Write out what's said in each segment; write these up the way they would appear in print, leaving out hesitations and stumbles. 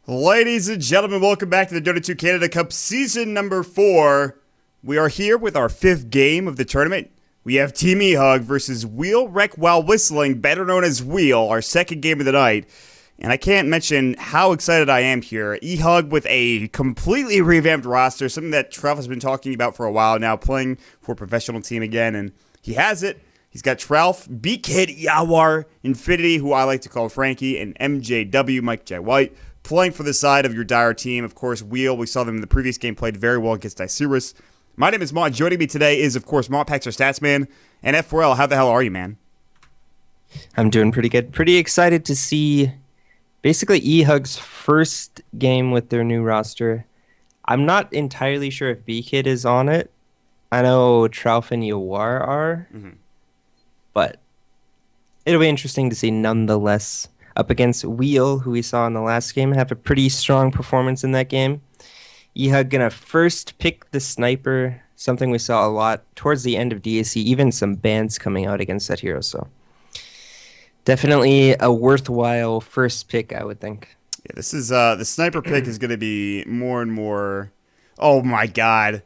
Ladies and gentlemen, welcome back to the Dota 2 Canada Cup Season number 4. We are here with our 5th game of the tournament. We have Team eHug versus Wheel Wreck While Whistling, better known as Wheel, our second game of the night. And I can't mention how excited I am here. eHug with a completely revamped roster, something that Trev has been talking about for a while now, playing for a professional team again, and he has it. He's got Tralf, B-Kid, Yawar, Infinity, who I like to call Frankie, and MJW, Mike J. White, playing for the side of your Dire team. Of course, Wheel, we saw them in the previous game, played very well against Isurus. My name is Mont. Joining me today is, of course, Mont Packs, our stats man, and F4L. How the hell are you, man? I'm doing pretty good. Pretty excited to see basically eHug's first game with their new roster. I'm not entirely sure if B-Kid is on it. I know Trauf and Yawar are, but it'll be interesting to see nonetheless. Up against Wheel, who we saw in the last game, have a pretty strong performance in that game. eHug gonna first pick the sniper, something we saw a lot towards the end of DAC, even some bans coming out against that hero, so definitely a worthwhile first pick, I would think. Yeah, this is the sniper pick is going to be more and more. Oh my god!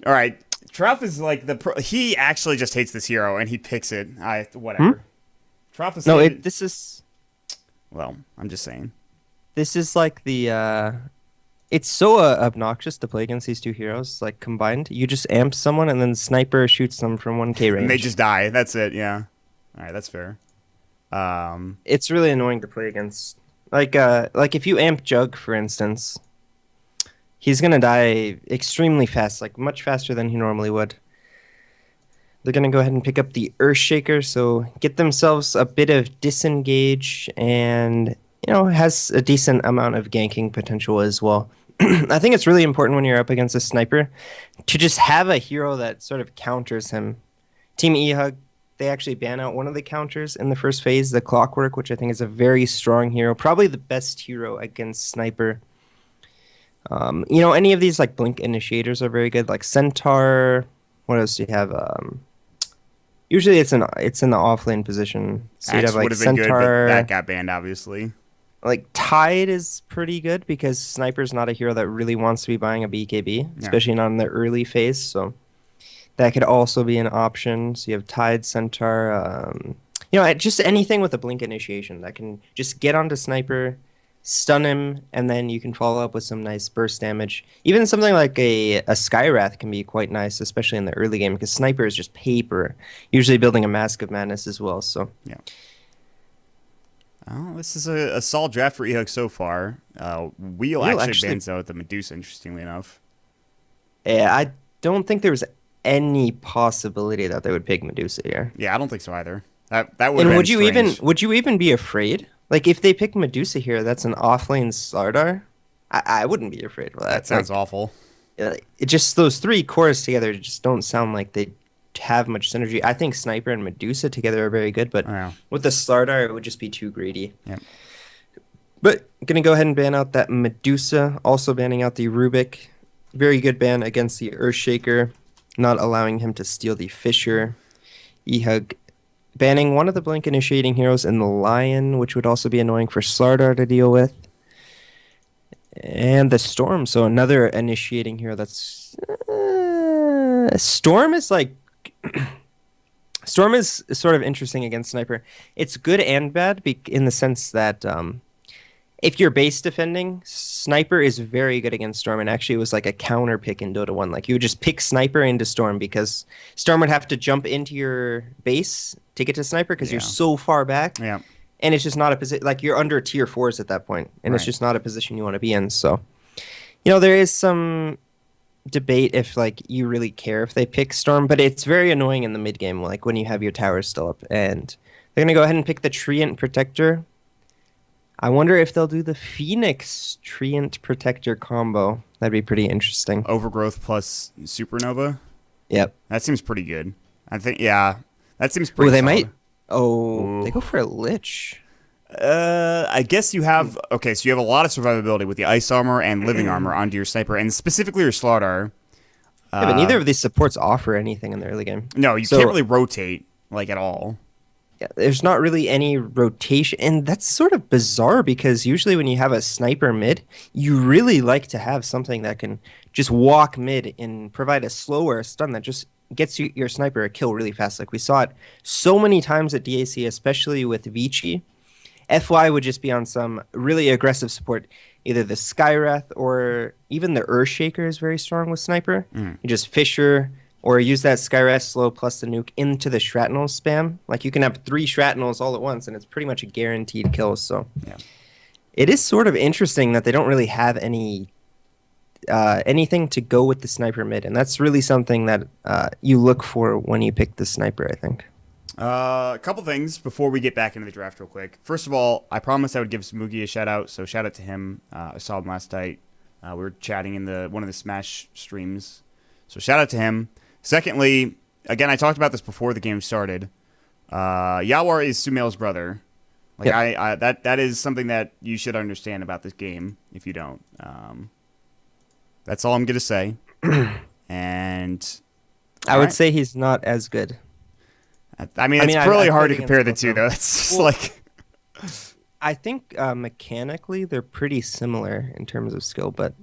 All right, Tralf is like he actually just hates this hero and he picks it. Whatever. Tralf is This is. Well, I'm just saying. This is like the. It's so obnoxious to play against these two heroes, like combined. You just amp someone and then sniper shoots them from 1k range. And they just die. That's it. Yeah. All right, that's fair. It's really annoying to play against. Like if you amp Jug, for instance, he's gonna die extremely fast, like much faster than he normally would. They're gonna go ahead and pick up the Earthshaker, so get themselves a bit of disengage, and has a decent amount of ganking potential as well. I think it's really important when you're up against a sniper to just have a hero that sort of counters him. Team eHug, they actually ban out one of the counters in the first phase, the Clockwork, which I think is a very strong hero, probably the best hero against sniper. Any of these like blink initiators are very good, like Centaur. What else do you have? Usually it's in the offlane position. So you'd have like would have been Centaur. good, but that got banned, obviously. Like Tide is pretty good because Sniper's not a hero that really wants to be buying a BKB, especially not in the early phase. So that could also be an option. So you have Tide, Centaur, just anything with a blink initiation that can just get onto Sniper, stun him, and then you can follow up with some nice burst damage. Even something like a Skywrath can be quite nice, especially in the early game, because Sniper is just paper, usually building a Mask of Madness as well. So yeah. Oh, this is a solid draft for eHug so far. Wheel actually bans out the Medusa, interestingly enough. Yeah, I don't think there was any possibility that they would pick Medusa here. Yeah, I don't think so either. That would. And would you even be afraid? Like if they pick Medusa here, that's an offlane Slardar. I wouldn't be afraid of that. That sounds awful. It just those three cores together just don't sound like they have much synergy. I think Sniper and Medusa together are very good, but with the Slardar, it would just be too greedy. Yep. But I'm gonna go ahead and ban out that Medusa. Also banning out the Rubik. Very good ban against the Earthshaker, not allowing him to steal the Fisher. eHug banning one of the blink initiating heroes in the Lion, which would also be annoying for Slardar to deal with. And the Storm, so another initiating hero that's... Storm is like... Storm is sort of interesting against Sniper. It's good and bad in the sense that if you're base defending, Sniper is very good against Storm, and actually it was like a counter pick in Dota 1. Like you would just pick Sniper into Storm because Storm would have to jump into your base to get to Sniper because you're so far back. Yeah. And it's just not a position, like you're under tier 4s at that point, and it's just not a position you want to be in. So, there is some debate if like you really care if they pick Storm, but it's very annoying in the mid game, like when you have your towers still up. And they're gonna go ahead and pick the Treant Protector. I wonder if they'll do the Phoenix Treant Protector combo. That'd be pretty interesting. Overgrowth plus Supernova. Yep. That seems pretty good. I think, that seems pretty. They solid. might. Oh, they go for a Lich. I guess you have... Okay, so you have a lot of survivability with the Ice Armor and Living Armor onto your Sniper, and specifically your Slardar. Yeah, but neither of these supports offer anything in the early game. No, you can't really rotate, like, at all. Yeah, there's not really any rotation, and that's sort of bizarre because usually when you have a sniper mid, you really like to have something that can just walk mid and provide a slow or a stun that just gets your sniper a kill really fast. Like we saw it so many times at DAC, especially with Vici. FY would just be on some really aggressive support. Either the Skywrath or even the Earthshaker is very strong with Sniper. You just Fisher or use that Skywrath slow plus the nuke into the shrapnel spam. Like you can have 3 shrapnels all at once and it's pretty much a guaranteed kill. So Yeah. it is sort of interesting that they don't really have anything to go with the sniper mid, and that's really something that you look for when you pick the sniper, I think. A couple things before we get back into the draft real quick. First of all, I promised I would give Smoogie a shout out, so shout out to him. I saw him last night. We were chatting in one of the Smash streams, so shout out to him. Secondly, again, I talked about this before the game started. Yawar is Sumail's brother. Like Yep. that is something that you should understand about this game. If you don't, that's all I'm gonna say. And I all would right. say he's not as good. I mean, I it's mean, really I've hard played to compare against the both two, of them. though. It's just Well, like, I think mechanically they're pretty similar in terms of skill, but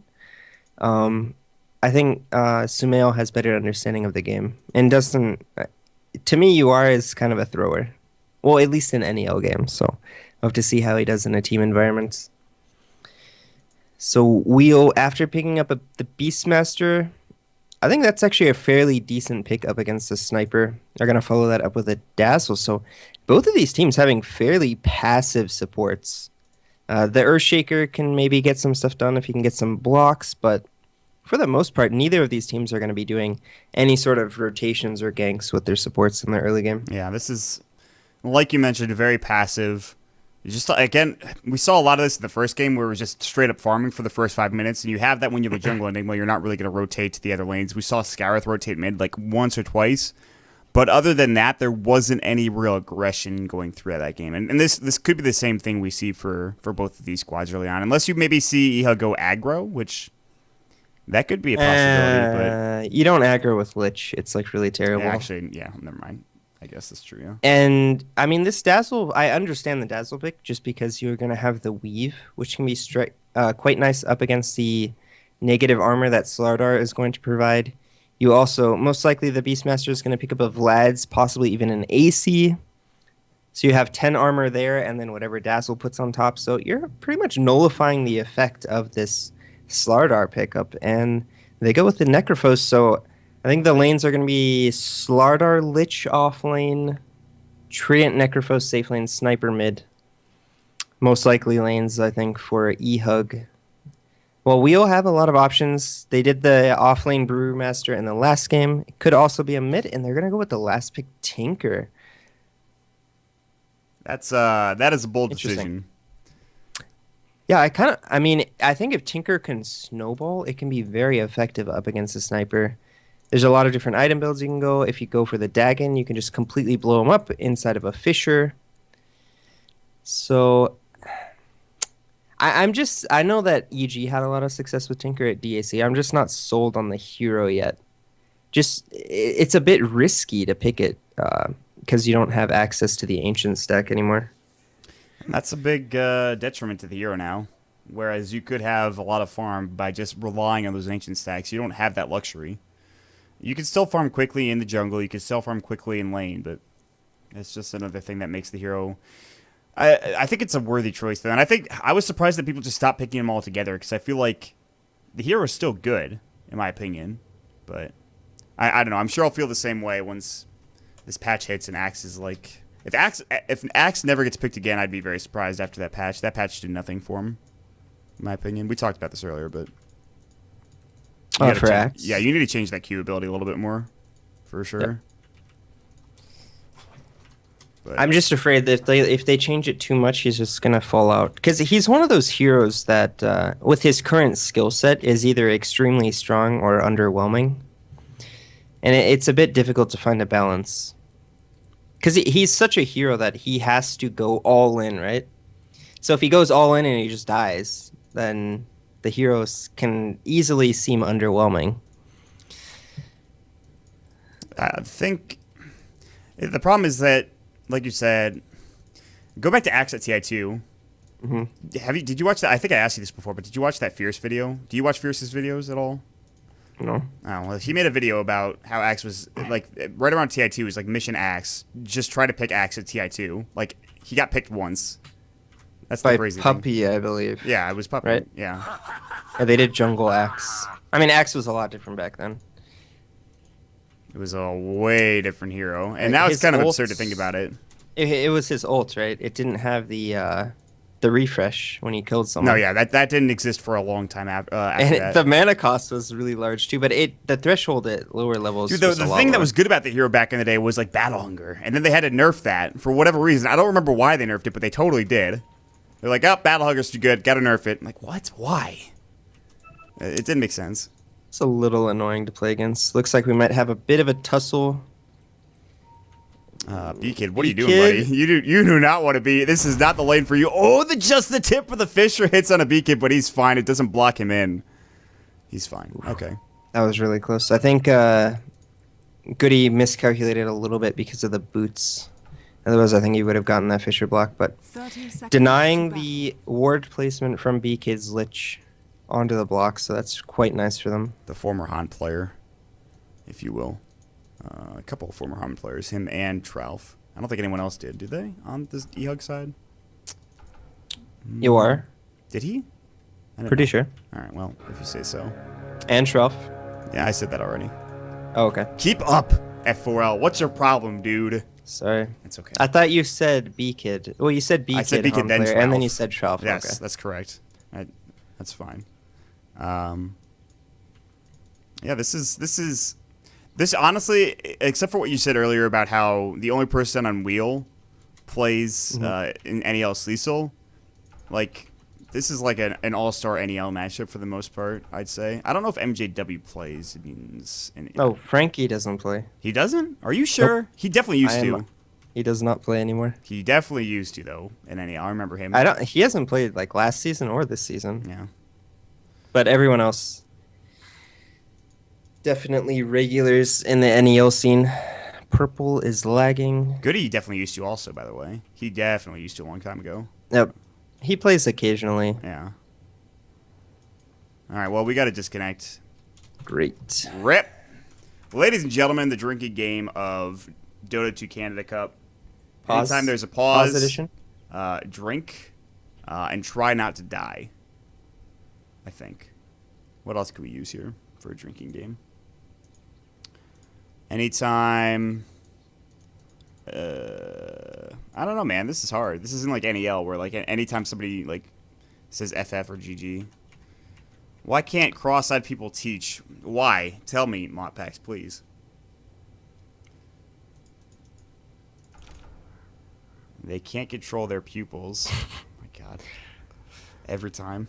um, I think Sumail has better understanding of the game and doesn't. To me, UR is kind of a thrower. Well, at least in NEL games. So I'll have to see how he does in a team environment. So Wheel, after picking up the Beastmaster, I think that's actually a fairly decent pick up against the Sniper. They're going to follow that up with a Dazzle. So both of these teams having fairly passive supports. The Earthshaker can maybe get some stuff done if he can get some blocks, but for the most part, neither of these teams are going to be doing any sort of rotations or ganks with their supports in the early game. yeah, this is, like you mentioned, very passive. Just again, we saw a lot of this in the first game where it was just straight up farming for the first 5 minutes, and you have that when you have a jungle Enigma, you're not really going to rotate to the other lanes. We saw Scareth rotate mid like once or twice, but other than that, there wasn't any real aggression going through that game. And this could be the same thing we see for both of these squads early on, unless you maybe see eHug go aggro, which that could be a possibility. But You don't aggro with Lich. It's like really terrible. actually, yeah, never mind. I guess that's true. Yeah. And I mean, this Dazzle, I understand the Dazzle pick just because you're going to have the Weave, which can be quite nice up against the negative armor that Slardar is going to provide. You also, most likely, the Beastmaster is going to pick up a Vlad's, possibly even an AC. So you have 10 armor there, and then whatever Dazzle puts on top. So you're pretty much nullifying the effect of this Slardar pickup. And they go with the Necrophos, so I think the lanes are going to be Slardar Lich off lane, Treant Necrophos safe lane, Sniper mid. Most likely lanes, I think, for eHug. Well, we'll have a lot of options. They did the off lane Brewmaster in the last game. It could also be a mid, and they're going to go with the last pick, Tinker. That is a bold Interesting. decision. Yeah, I think if Tinker can snowball, it can be very effective up against a sniper. There's a lot of different item builds you can go. If you go for the Dagon, you can just completely blow him up inside of a Fisher. So I know that EG had a lot of success with Tinker at DAC. I'm just not sold on the hero yet. It's a bit risky to pick it because you don't have access to the ancient stack anymore. That's a big detriment to the hero now. Whereas you could have a lot of farm by just relying on those ancient stacks. You don't have that luxury. You can still farm quickly in the jungle. You can still farm quickly in lane, but it's just another thing that makes the hero. I think it's a worthy choice, though. And I think I was surprised that people just stopped picking them all together because I feel like the hero is still good, in my opinion. But I don't know. I'm sure I'll feel the same way once this patch hits and Axe is like. If Axe never gets picked again, I'd be very surprised after that patch. That patch did nothing for him, in my opinion. We talked about this earlier, but. For Axe? Yeah, you need to change that Q ability a little bit more, for sure. Yep. But I'm just afraid that if they change it too much, he's just gonna fall out. Because he's one of those heroes that, with his current skill set, is either extremely strong or underwhelming, and it's a bit difficult to find a balance. Because he's such a hero that he has to go all in, right? So if he goes all in and he just dies, then the heroes can easily seem underwhelming. I think the problem is that like you said, go back to Axe at TI2. Did you watch that? I think I asked you this before, but did you watch that Fierce video? Do you watch Fierce's videos at all? No. Oh, well, he made a video about how Axe was, like, right around TI2 was, like, Mission Axe. Just try to pick Axe at TI2. Like, he got picked once. That's the By crazy Puppy, thing. I believe. Yeah, it was Puppy. Right? Yeah. Yeah, they did Jungle Axe. I mean, Axe was a lot different back then. It was a way different hero. And Like, now it's his kind of ults- absurd to think about it. It was his ult, right? It didn't have the refresh when he killed someone. No, yeah, that didn't exist for a long time after And that. the mana cost was really large too, but the threshold at lower levels. Dude, was the a lot thing that lower. was good about the hero back in the day was, like, Battle Hunger. And then they had to nerf that for whatever reason. I don't remember why they nerfed it, but they totally did. They're like, oh, Battle Hunger's too good. Gotta nerf it. I'm like, what? Why? It didn't make sense. It's a little annoying to play against. Looks like we might have a bit of a tussle. B-Kid, what are you doing, B-Kid? buddy? You do not want to be. This is not the lane for you. Oh, just the tip for the Fisher hits on a B-Kid, but he's fine. It doesn't block him in. He's fine. Okay. That was really close. I think Goody miscalculated a little bit because of the boots. Otherwise, I think he would have gotten that Fisher block. But 30 seconds denying to the ward placement from B-Kid's Lich onto the block, so that's quite nice for them. The former Han player, if you will. A couple of former Han players, him and Tralf. I don't think anyone else did they, on this eHug side? You are? Did he? I don't Pretty know. sure. All right, well, if you say so. And Shruff. Yeah, I said that already. Oh, okay. Keep up, F4L. What's your problem, dude? Sorry. It's okay. I thought you said B-Kid. Well, you said B-Kid, I said B-Kid, Han then player, and then Shroff. you said Shroff. Yes, Okay. that's correct. That's fine. Yeah, this honestly, except for what you said earlier about how the only person on wheel plays in NEL Cecil, like this is like an all-star NEL matchup for the most part, I'd say. I don't know if MJW plays. It means Oh, Frankie doesn't play. he doesn't? Are you sure? Nope. He definitely used to. He does not play anymore. He definitely used to though in NEL. I remember him. He hasn't played like last season or this season. Yeah. But everyone else, definitely regulars in the NEL scene. Purple is lagging. Goody he definitely used to also, by the way. He definitely used to a long time ago. Yep. He plays occasionally. Yeah. All right, well, we got to disconnect. Great. Rip. Ladies and gentlemen, the drinking game of Dota 2 Canada Cup. Pause. Anytime there's a pause, edition. drink, and try not to die, I think. What else could we use here for a drinking game? Anytime... I don't know, man. This is hard. This isn't like NEL where like anytime somebody like says FF or GG. Why can't cross-eyed people teach? Why? Tell me, Motpax, please. They can't control their pupils. Oh my god. Every time.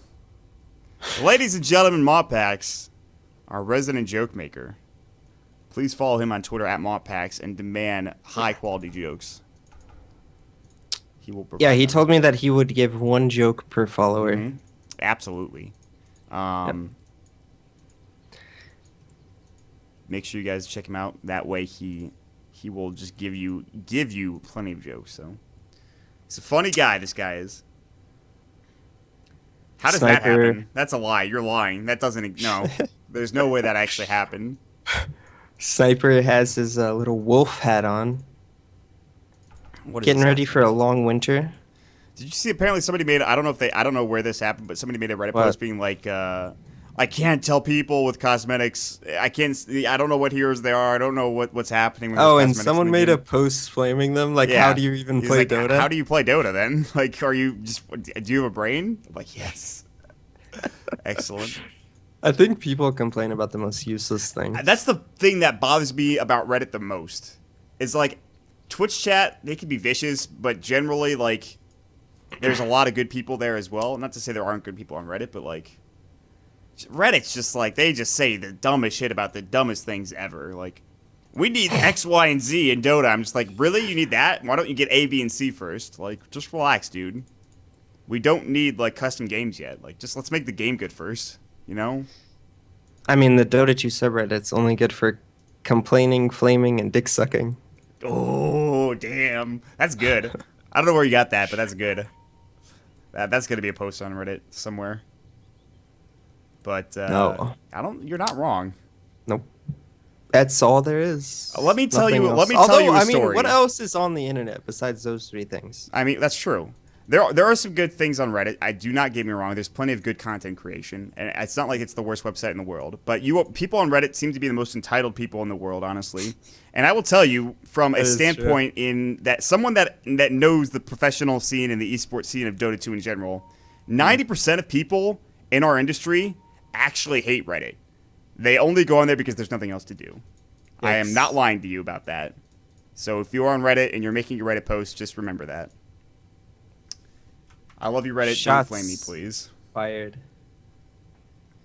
Ladies and gentlemen, Motpax, our resident joke maker. Please follow him on Twitter at Motpax and demand high-quality jokes. He will provide Yeah, he them. told me that he would give one joke per follower. Mhm. Absolutely. Make sure you guys check him out. That way he will just give you plenty of jokes. So he's a funny guy. This guy is. How does that Sniper. happen? That's a lie. You're lying. That doesn't. No. There's no way that actually happened. Sniper has his little wolf hat on. What is Getting this ready happening? for a long winter. Did you see? Apparently, somebody made. I don't know where this happened, but somebody made a Reddit What? post being like, "I can't tell people with cosmetics. I can't. I don't know what heroes they are. I don't know what's happening." With Oh, the and cosmetics someone in the made a game." post flaming them. Like, Yeah. how do you even He's play like, Dota? How do you play Dota then? Like, are you just? Do you have a brain? I'm like, yes. Excellent. I think people complain about the most useless thing. That's the thing that bothers me about Reddit the most. Is like, Twitch chat, they can be vicious, but generally, like, there's a lot of good people there as well. Not to say there aren't good people on Reddit, but, like, Reddit's just, like, they just say the dumbest shit about the dumbest things ever. Like, we need X, Y, and Z in Dota. I'm just like, really? You need that? Why don't you get A, B, and C first? Like, just relax, dude. We don't need, like, custom games yet. Like, just let's make the game good first, you know? I mean, the Dota 2 subreddit's only good for complaining, flaming, and dick sucking. Oh, damn. That's good. I don't know where you got that, but that's good. That's going to be a post on Reddit somewhere. But No. You're not wrong. Nope. That's all there is. Let me tell Nothing you. else. Let me tell you a story. I mean, what else is on the internet besides those 3 things? I mean, that's true. There are some good things on Reddit. I do not get me wrong. There's plenty of good content creation, and it's not like it's the worst website in the world. But people on Reddit seem to be the most entitled people in the world, honestly. And I will tell you, from a standpoint in that someone that knows the professional scene and the esports scene of Dota 2 in general, 90% of people in our industry actually hate Reddit. They only go on there because there's nothing else to do. Yes. I am not lying to you about that. So if you're on Reddit and you're making your Reddit post, just remember that. I love you, Reddit. Shots Don't flame me, please. Fired.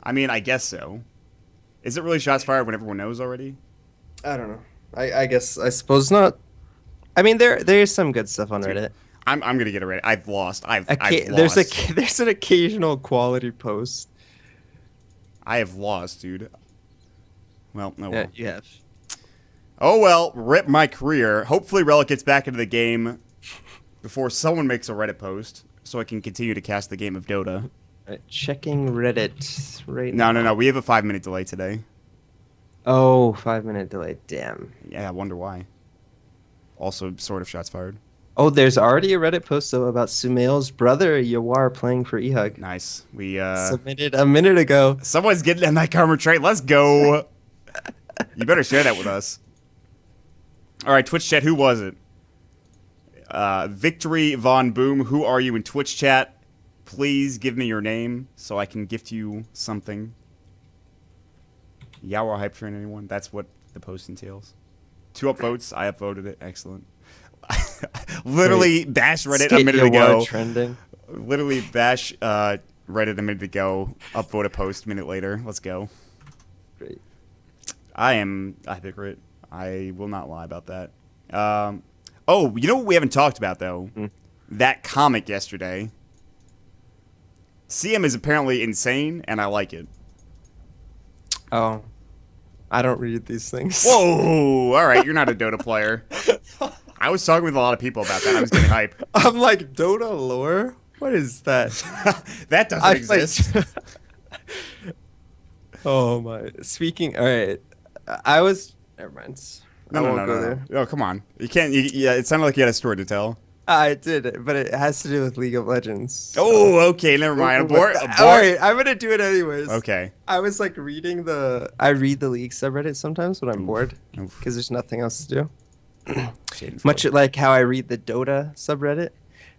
I mean, I guess so. Is it really shots fired when everyone knows already? I don't know. I suppose not. I mean, there is some good stuff on Reddit. I'm gonna get a Reddit. I've lost. I've There's lost. There's an occasional quality post. I have lost, dude. Well, no. Yeah, you have. Oh well, rip my career. Hopefully, Relic gets back into the game before someone makes a Reddit post, so I can continue to cast the game of Dota. Right, checking Reddit right now. No. We have a 5-minute delay today. Oh, 5-minute delay. Damn. Yeah, I wonder why. Also, sort of shots fired. Oh, there's already a Reddit post though about Sumail's brother Yawar playing for eHug. Nice. We submitted a minute ago. Someone's getting in that karma trade. Let's go. You better share that with us. All right, Twitch chat. Who was it? Victory Von Boom. Who are you in Twitch chat? Please give me your name so I can gift you something. Yawar hype train anyone? That's what the post entails. 2 upvotes. I upvoted it. Excellent. Literally bash Reddit a minute ago. Trending. Literally bash Reddit a minute ago. Upvote a post a minute later. Let's go. Great. I am hypocrite. I will not lie about that. Oh, you know what we haven't talked about though? That comic yesterday. CM is apparently insane, and I like it. Oh. I don't read these things. Whoa! All right, you're not a Dota player. I was talking with a lot of people about that. I was getting hype. I'm like, Dota lore? What is that? That doesn't exist. Oh my. Speaking. All right. I was. Never mind. No. Oh, come on. You can't. Yeah, it sounded like you had a story to tell. I did, but it has to do with League of Legends. Oh, okay. Never mind. Abort. All right, I'm gonna do it anyways. Okay. I was like reading I read the League subreddit sometimes when I'm bored because there's nothing else to do. Much like how I read the Dota subreddit.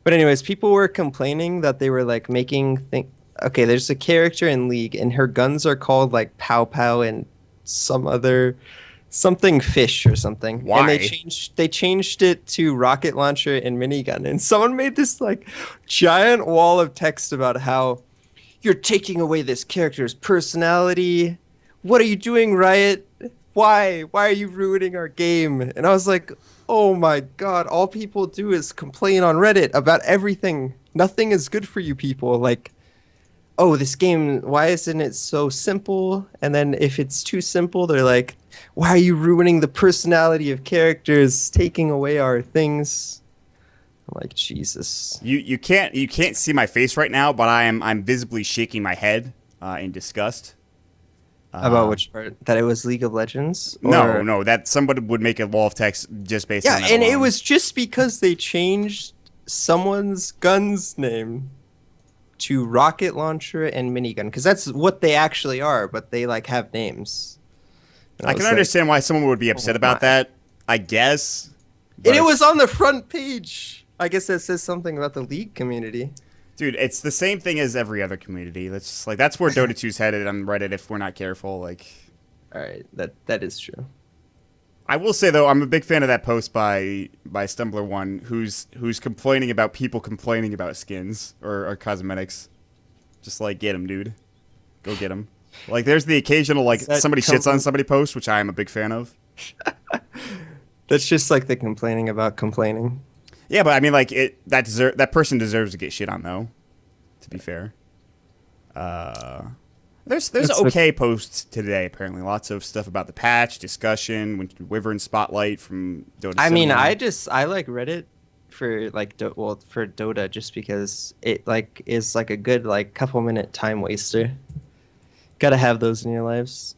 But anyways, people were complaining that they were like okay, there's a character in League and her guns are called like Pow Pow and something fish or something. Why? And they changed it to rocket launcher and minigun. And someone made this like giant wall of text about how you're taking away this character's personality. What are you doing, Riot? Why are you ruining our game? And I was like, oh my god, all people do is complain on Reddit about everything. Nothing is good for you people. Like, oh, this game, why isn't it so simple? And then if it's too simple, they're like, why are you ruining the personality of characters, taking away our things? I'm like, Jesus. You can't see my face right now, but I'm visibly shaking my head in disgust. About which part? That it was League of Legends? No, that somebody would make a wall of text just based on that. Yeah, and alone. it was just because they changed someone's gun's name to rocket launcher and minigun, because that's what they actually are, but they like have names. I can understand why someone would be upset about that, I guess. And it was on the front page. I guess that says something about the League community. Dude, it's the same thing as every other community. That's just like that's where Dota 2's headed on Reddit if we're not careful. Like, all right, that is true. I will say though, I'm a big fan of that post by Stumbler1, who's complaining about people complaining about skins or cosmetics. Just like get him, dude. Go get him. Like, there's the occasional like somebody shits on somebody post, which I am a big fan of. That's just like the complaining about complaining. Yeah, but I mean, like that person deserves to get shit on, though. To be fair. There's That's okay posts today, apparently. Lots of stuff about the patch, discussion, Wyvern Spotlight from Dota I mean, Cinema. I like Reddit for like for Dota just because it like is like a good like couple minute time waster. Gotta have those in your lives.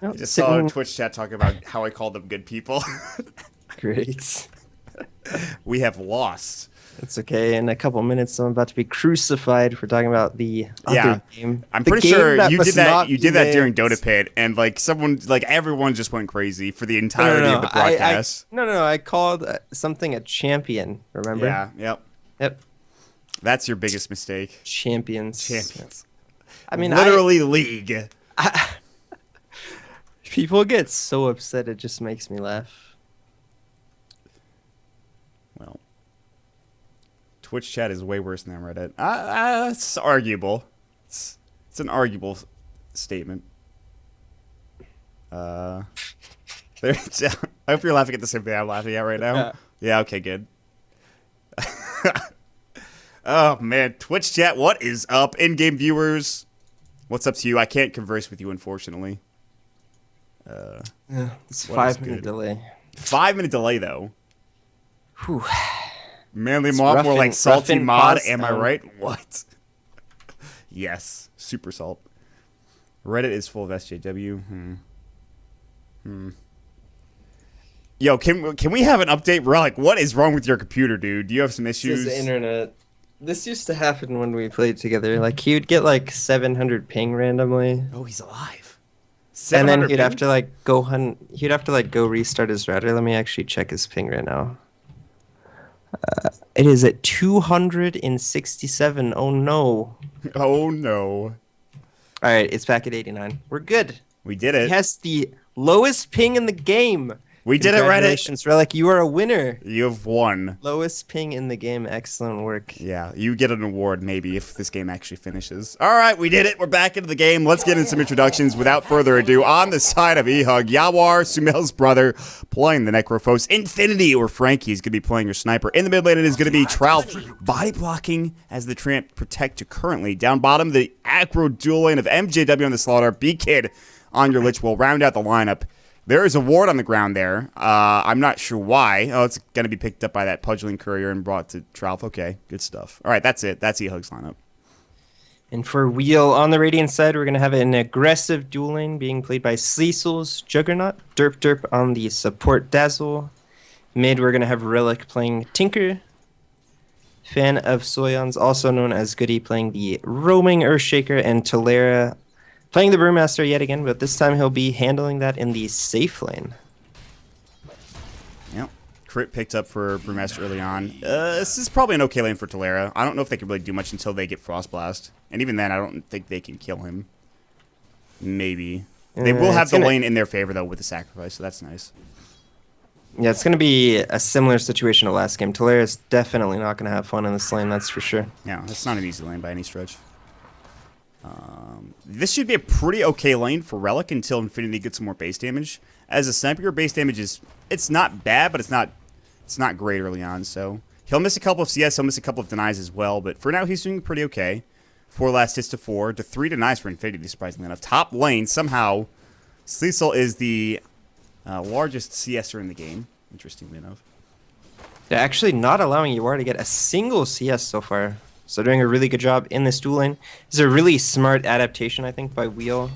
I just saw a Twitch chat talking about how I called them good people. Great. We have lost. It's okay. In a couple minutes, I'm about to be crucified for talking about the Yeah, other game. I'm The pretty game sure that you must did that. not You be did that during named. Dota Pit, and like everyone just went crazy for the No, entirety of the broadcast. no. I called something a champion. Remember? Yeah, yep. Yep. That's your biggest mistake. Champions. Champions. I mean, literally league. People get so upset. It just makes me laugh. Well, Twitch chat is way worse than Reddit. It's arguable. It's an arguable statement. There, I hope you're laughing at the same thing I'm laughing at right now. Yeah. Yeah, okay, good. Oh, man. Twitch chat, what is up? In-game viewers, what's up to you? I can't converse with you, unfortunately. Yeah, it's What is 5 minute good? delay. 5-minute delay, though. Whew. Manly It's Mob, rough more in- like rough salty in mod, pause am I time. right? What? Yes, super salt. Reddit is full of SJW. Yo, can we have an update? We're like, what is wrong with your computer, dude? Do you have some This issues? is the internet. This used to happen when we played together. Like he would get like 700 ping randomly, Oh, he's alive. and then 700 he'd have ping? to like go hunt. He'd have to like go restart his router. Let me actually check his ping right now. It is at 267. Oh no! Oh no, All right, it's back at 89. We're good. we did He it. has the lowest ping in the game. We did it, Reddit. Congratulations, Relic. You are a winner. You have won. Lowest ping in the game. Excellent work. Yeah, you get an award maybe if this game actually finishes. All right, we did it. We're back into the game. Let's get into some introductions. Without further ado, on the side of eHug, Yawar, Sumel's brother, playing the Necrophos. Infinity, or Frankie, is going to be playing your sniper. In the mid lane, it is going to be Trout, body blocking as the Tramp protector currently. Down bottom, the aggro dual lane of MJW on the Slaughter. B-Kid on your Lich will round out the lineup. There is a ward on the ground there. I'm not sure why. Oh, it's going to be picked up by that Pudgeling Courier and brought to Trout. Okay, good stuff. All right, that's it. That's eHug's lineup. And for Wheel on the Radiant side, we're going to have an aggressive duel lane being played by Sleesel's Juggernaut. Derp on the support Dazzle. Mid, we're going to have Relic playing Tinker. Fan of Soyons, also known as Goody, playing the Roaming Earthshaker. And Tolera playing the Brewmaster yet again, but this time he'll be handling that in the safe lane. Yep. Crit picked up for Brewmaster early on. This is probably an okay lane for Tolera. I don't know if they can really do much until they get Frostblast. And even then, I don't think they can kill him. Maybe. They will have it's the gonna- lane in their favor, though, with the sacrifice, so that's nice. Yeah, it's going to be a similar situation to last game. Tolera's definitely not going to have fun in this lane, that's for sure. Yeah, it's not an easy lane by any stretch. This should be a pretty okay lane for Relic until Infinity gets some more base damage. As a sniper, your base damage it's not bad, but it's not great early on. So he'll miss a couple of CS, he'll miss a couple of denies as well. But for now, he's doing pretty okay. 4 last hits to 4 to 3 denies for Infinity, surprisingly enough. Top lane somehow, Sleesel is the largest CSer in the game. Interestingly enough. They're actually not allowing Yawar to get a single CS so far. So doing a really good job in this duel lane. This is a really smart adaptation, I think, by Wheel.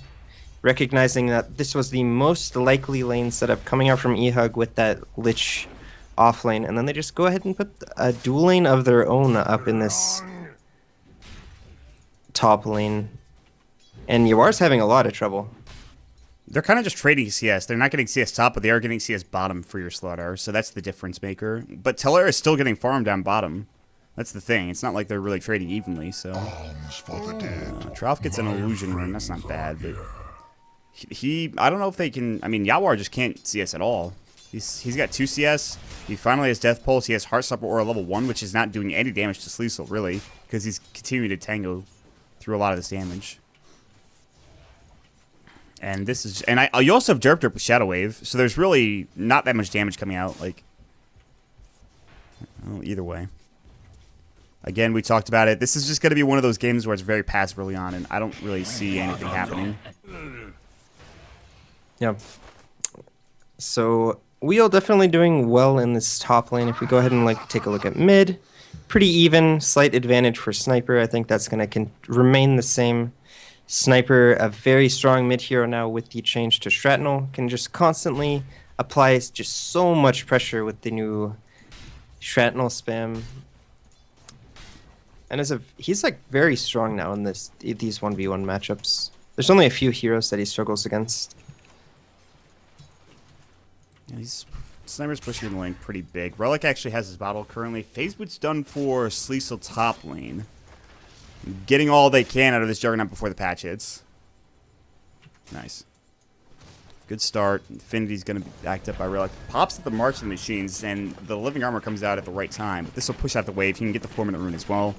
Recognizing that this was the most likely lane setup coming out from eHug with that Lich off lane. And then they just go ahead and put a duel lane of their own up in this top lane. And Yawar's having a lot of trouble. They're kind of just trading CS. They're not getting CS top, but they are getting CS bottom for your Slaughter. So that's the difference maker. But Tolera is still getting farmed down bottom. That's the thing. It's not like they're really trading evenly. So Trough gets an illusion rune. That's not bad, but I don't know if they can. I mean, Yawar just can't CS at all. He's got 2 CS. He finally has Death Pulse. He has Heartstopper Aura level 1, which is not doing any damage to Sleesel, really, because he's continuing to tango through a lot of this damage. And this is, and you also have Derp with Shadow Wave, so there's really not that much damage coming out. Like, well, either way. Again, we talked about it. This is just going to be one of those games where it's very passive early on, and I don't really see anything happening. Yeah. So Wheel definitely doing well in this top lane. If we go ahead and take a look at mid, pretty even, slight advantage for Sniper. I think that's going to remain the same. Sniper, a very strong mid hero now with the change to Shrapnel, can just constantly apply just so much pressure with the new Shrapnel spam. And he's very strong now in these 1v1 matchups. There's only a few heroes that he struggles against. Yeah, Sniper's pushing in the lane pretty big. Relic actually has his bottle currently. FaZeBoot's done for Sleesel top lane. Getting all they can out of this Juggernaut before the patch hits. Nice. Good start. Infinity's going to be backed up by Relic. Pops at the March of the Machines, and the Living Armor comes out at the right time. But this will push out the wave. He can get the 4-minute rune as well.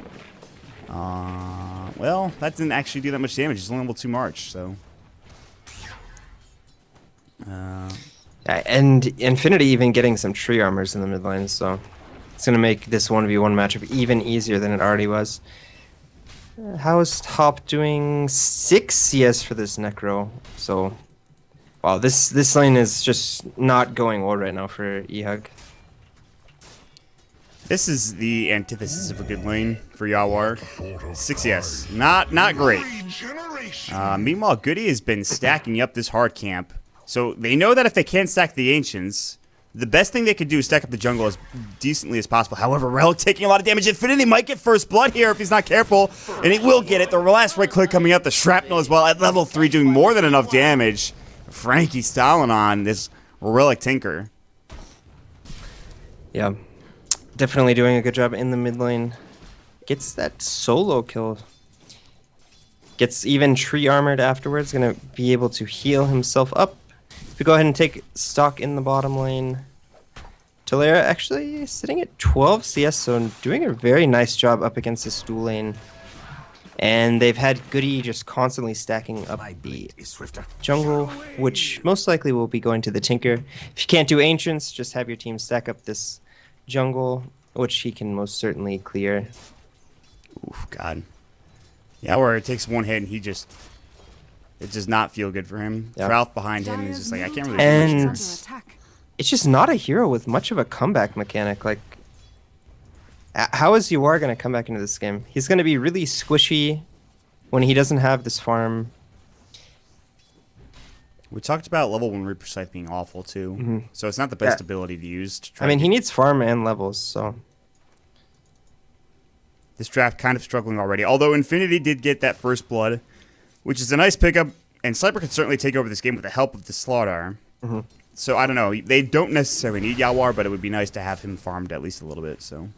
Well, that didn't actually do that much damage. It's only level 2 March, so... and Infinity even getting some tree armors in the mid lane, so it's going to make this 1v1 matchup even easier than it already was. How is top doing? 6 CS for this Necro, so wow, this lane is just not going well right now for eHug. This is the antithesis of a good lane for Yawar. 6 CS, not great. Meanwhile, Goody has been stacking up this hard camp. So they know that if they can't stack the Ancients, the best thing they could do is stack up the jungle as decently as possible. However, Relic taking a lot of damage. Infinity might get first blood here if he's not careful, and he will get it. The last right click coming up, the Shrapnel as well at level 3 doing more than enough damage. Frankie styling on this Relic Tinker. Yeah, definitely doing a good job in the mid lane. Gets that solo kill. Gets even tree armored afterwards. Gonna be able to heal himself up. If we go ahead and take stock in the bottom lane, Talera actually sitting at 12 CS, so doing a very nice job up against this dual lane. And they've had Goody just constantly stacking up the jungle, which most likely will be going to the Tinker. If you can't do Ancients, just have your team stack up this jungle, which he can most certainly clear. Oof, God. Yeah, where it takes one hit and it does not feel good for him. Yep. Ralph behind him is just like, I can't really And do much here. it's just not a hero with much of a comeback mechanic. How is Yawar going to come back into this game? He's going to be really squishy when he doesn't have this farm. We talked about level 1 Reaper Scythe being awful, too. So it's not the best ability to use. He needs farm and levels, so... This draft kind of struggling already. Although Infinity did get that first blood, which is a nice pickup, and Sniper can certainly take over this game with the help of the Slaughter. So I don't know. They don't necessarily need Yawar, but it would be nice to have him farmed at least a little bit. So,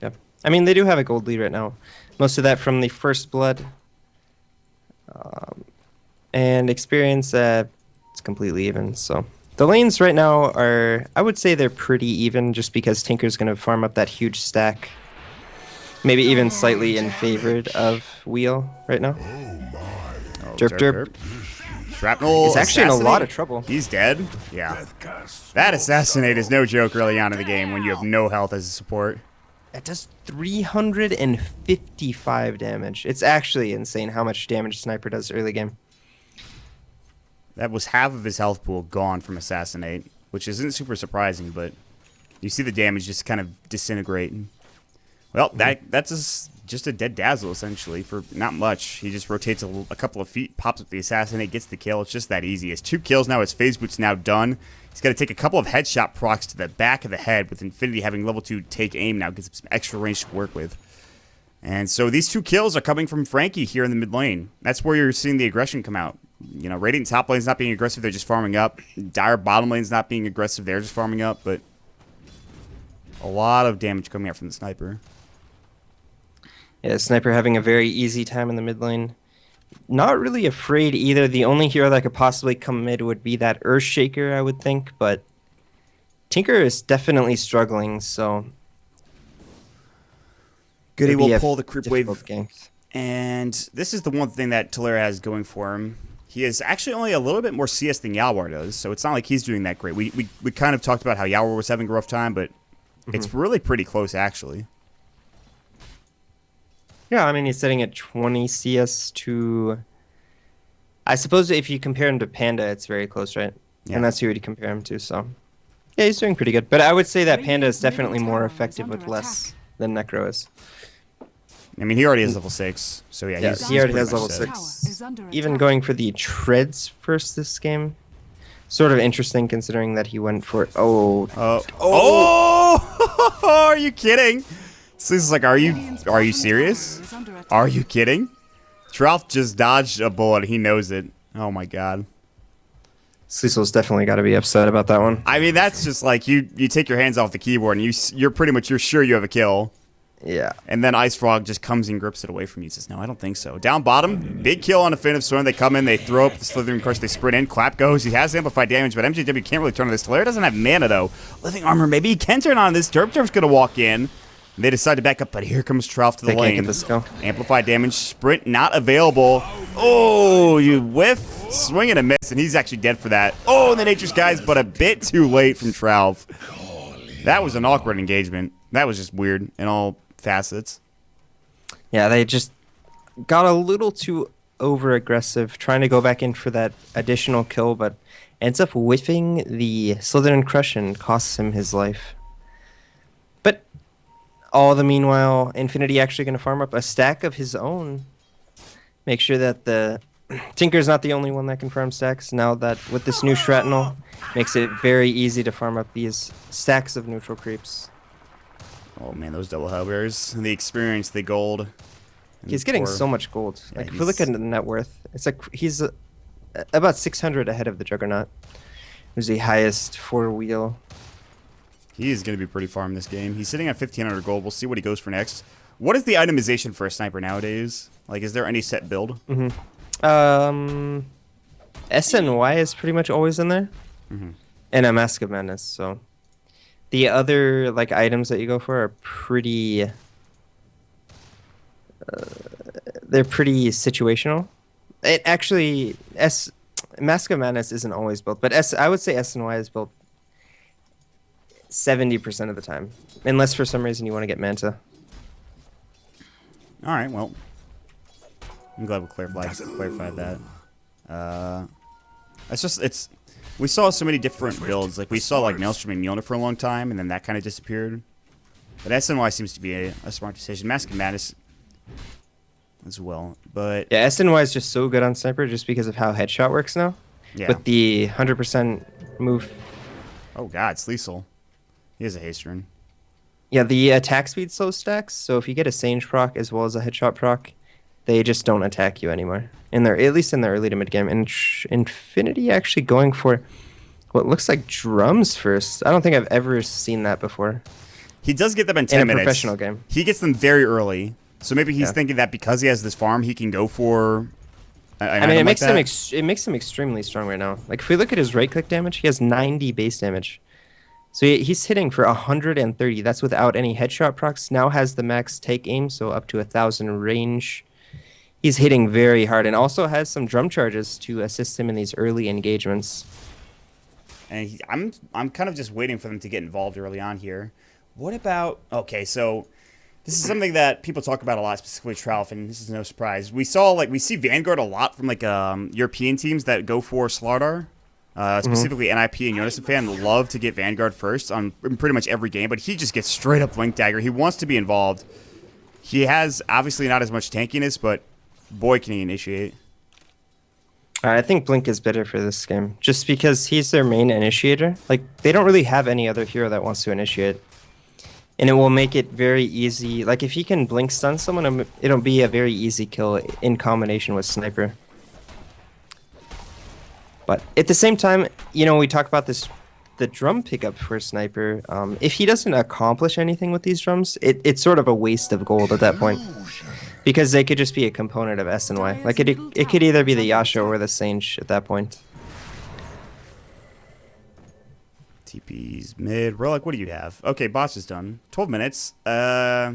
yep. I mean, they do have a gold lead right now. Most of that from the first blood. And experience, it's completely even. So the lanes right now are, I would say they're pretty even, just because Tinker's going to farm up that huge stack. Maybe even slightly in favor of Wheel right now. Derp. Shrapnel is actually in a lot of trouble. He's dead? Yeah. That assassinate is no joke early on in the game when you have no health as a support. That does 355 damage. It's actually insane how much damage Sniper does early game. That was half of his health pool gone from assassinate, which isn't super surprising, but you see the damage just kind of disintegrate. Well, that's just a dead dazzle, essentially, for not much. He just rotates a couple of feet, pops up the assassinate, gets the kill. It's just that easy. It's 2 kills now. His FaZeBoot's now done. He's got to take a couple of headshot procs to the back of the head, with Infinity having level 2 take aim now. Gives him some extra range to work with. And so these 2 kills are coming from Frankie here in the mid lane. That's where you're seeing the aggression come out. You know, Radiant top lane's not being aggressive. They're just farming up. Dire bottom lane's not being aggressive. They're just farming up. But a lot of damage coming out from the Sniper. Yeah, Sniper having a very easy time in the mid lane. Not really afraid either. The only hero that could possibly come mid would be that Earthshaker, I would think. But Tinker is definitely struggling, so... Goody will pull the creep wave. Game. And this is the one thing that Talera has going for him. He is actually only a little bit more CS than Yawar does, so it's not like he's doing that great. We kind of talked about how Yawar was having a rough time, but it's really pretty close, actually. Yeah, I mean, he's sitting at 20 CS to. I suppose if you compare him to Panda, it's very close, right? Yeah. And that's who you'd compare him to, so. Yeah, he's doing pretty good. But I would say that Panda is Radiant's middle definitely more tower is effective under with attack. less than Necro is. I mean, he already is level 6, so yeah, Yeah, he's he already pretty has much level set. Tower 6. is under Even attack. going for the treads first this game. Sort of interesting considering that he went for. Oh. Oh! Are you kidding? So this is like, are you bottom serious? tower is under attack. Are you kidding? Trout just dodged a bullet. He knows it. Oh my god. Cecil's definitely got to be upset about that one. I mean, that's just like you take your hands off the keyboard and you're pretty much you're sure you have a kill. Yeah. And then Ice Frog just comes and grips it away from you. Says, no, I don't think so. Down bottom, big kill on Definitive Storm. They come in, they throw up the Slithering Crush, they sprint in. Clap goes. He has amplified damage, but MJW can't really turn on this. Talaria doesn't have mana, though. Living Armor, maybe he can turn on this. Turf's going to walk in. They decide to back up, but here comes Trough to the They lane. can't get this go. Amplified damage, sprint not available. Oh, you whiff, swing and a miss, and he's actually dead for that. Oh, and the Nature Skies, but a bit too late from Trough. That was an awkward engagement. That was just weird in all facets. Yeah, they just got a little too over-aggressive, trying to go back in for that additional kill, but ends up whiffing the Slytherin Crush and costs him his life. But all the meanwhile, Infinity actually going to farm up a stack of his own. Make sure that the Tinker's not the only one that can farm stacks. Now that with this new Shrapnel, makes it very easy to farm up these stacks of neutral creeps. Oh man, those double hovers, the experience, the gold. and He's the getting core. so much gold. Yeah, Like if we look at the net worth, it's like he's about 600 ahead of the Juggernaut, who's the highest four-wheel. He is going to be pretty far in this game. He's sitting at 1,500 gold. We'll see what he goes for next. What is the itemization for a sniper nowadays? Like, is there any set build? S and Y is pretty much always in there, and a Mask of Madness. So the other like items that you go for are pretty. They're pretty situational. It actually Mask of Madness isn't always built, but I would say S and Y is built 70% of the time, unless for some reason you want to get Manta. All right, well, I'm glad we clarified that. We saw so many different builds. Like we saw like Maelstrom and Mjolnir for a long time, and then that kind of disappeared. But SNY seems to be a smart decision. Mask of Madness as well, but Yeah, S and Y is just so good on sniper just because of how headshot works now. yeah. With the 100% move. Oh god, Sleesel. He is a haste rune. Yeah, the attack speed slow stacks. So if you get a Sage proc as well as a headshot proc, they just don't attack you anymore. At least in the early to mid game. And Infinity actually going for what looks like drums first. I don't think I've ever seen that before. He does get them in 10 In a minutes. professional game. He gets them very early. So maybe he's Yeah. thinking that because he has this farm, he can go for I mean, it makes him extremely strong right now. Like if we look at his right click damage, he has 90 base damage. So he's hitting for 130. That's without any headshot procs. Now has the max take aim, so up to 1,000 range. He's hitting very hard, and also has some drum charges to assist him in these early engagements. And I'm kind of just waiting for them to get involved early on here. What about... Okay, so this is something that people talk about a lot, specifically Trouf, and this is no surprise. We see Vanguard a lot from European teams that go for Slardar. Specifically NIP and Yonason fan love to get Vanguard first in pretty much every game, but he just gets straight up Blink Dagger. He wants to be involved. He has obviously not as much tankiness, but boy can he initiate. I think Blink is better for this game, just because he's their main initiator. Like, they don't really have any other hero that wants to initiate. And it will make it very easy. Like, if he can Blink stun someone, it'll be a very easy kill in combination with Sniper. But at the same time, we talk about the drum pickup for Sniper. If he doesn't accomplish anything with these drums, it's sort of a waste of gold at that point. Because they could just be a component of S and Y. Like, it could either be the Yasha or the Sage at that point. TP's mid. Relic, what do you have? Okay, boss is done. 12 minutes. Yeah,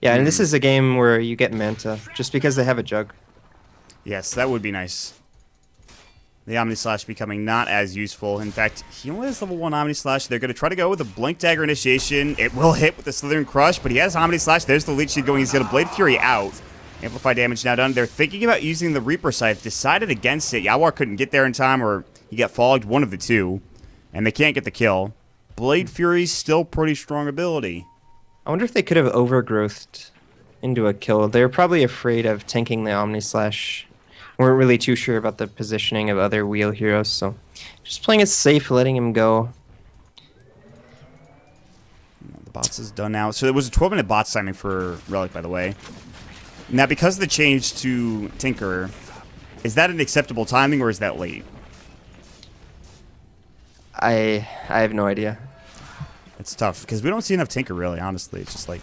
and this is a game where you get Manta, just because they have a Jug. Yes, that would be nice. The Omni Slash becoming not as useful. In fact, he only has level 1 Omni Slash. They're going to try to go with a Blink Dagger initiation. It will hit with the Slithering Crush, but he has Omni Slash. There's the Leech Seed going. He's going to Blade Fury out. Amplify damage now done. They're thinking about using the Reaper Scythe. Decided against it. Yawar couldn't get there in time, or he got fogged, one of the two. And they can't get the kill. Blade Fury's still pretty strong ability. I wonder if they could have overgrowthed into a kill. They were probably afraid of tanking the Omni Slash. Weren't really too sure about the positioning of other wheel heroes, so just playing it safe, letting him go. The bots is done now. So it was a 12-minute bots timing for Relic, by the way. Now, because of the change to Tinker, is that an acceptable timing or is that late? I have no idea. It's tough because we don't see enough Tinker, really. Honestly, it's just like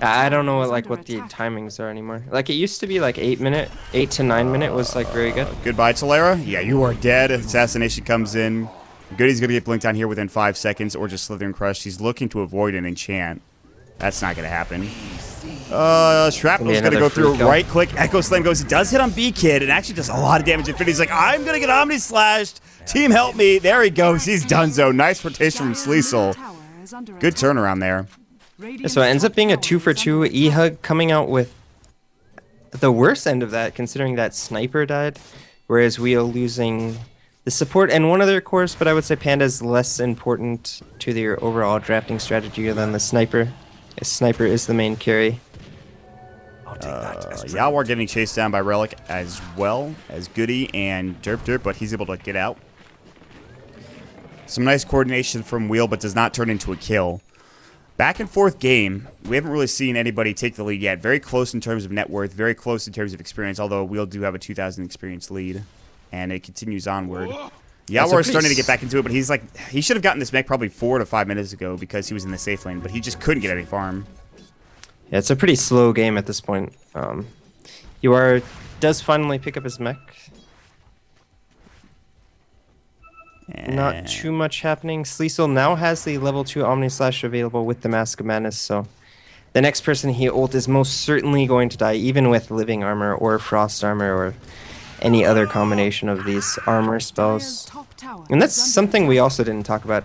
I don't know what the timings are anymore. Like, it used to be like 8 to 9 minute was like very good. Goodbye, Talera. Yeah, you are dead. Assassination comes in. Goody's gonna get blinked on here within 5 seconds, or just Slithering Crush. He's looking to avoid an enchant. That's not gonna happen. Shrapnel's gonna go through. Right click. Echo Slam goes. It does hit on B-Kid and actually does a lot of damage. Infinity's like, I'm gonna get Omni Slashed. Team, help me. There he goes. He's donezo. Nice rotation from Sleesel. Good turnaround there. So it ends up being a 2-for-2. eHug coming out with the worst end of that, considering that Sniper died, whereas Wheel losing the support and one other course, but I would say Panda's less important to their overall drafting strategy than the Sniper. Sniper is the main carry. Yawar getting chased down by Relic as well as Goody and Derp, but he's able to get out. Some nice coordination from Wheel, but does not turn into a kill. Back and forth game. We haven't really seen anybody take the lead yet. Very close in terms of net worth, very close in terms of experience, although Wheel do have a 2,000 experience lead. And it continues onward. Yawar is starting to get back into it, but he's like, he should have gotten this mech probably 4 to 5 minutes ago because he was in the safe lane, but he just couldn't get any farm. Yeah, it's a pretty slow game at this point. Yawar does finally pick up his mech. Not too much happening. Sleesel now has the level 2 Omni Slash available with the Mask of Madness, so the next person he ult is most certainly going to die, even with Living Armor or Frost Armor or any other combination of these armor spells. And that's something we also didn't talk about.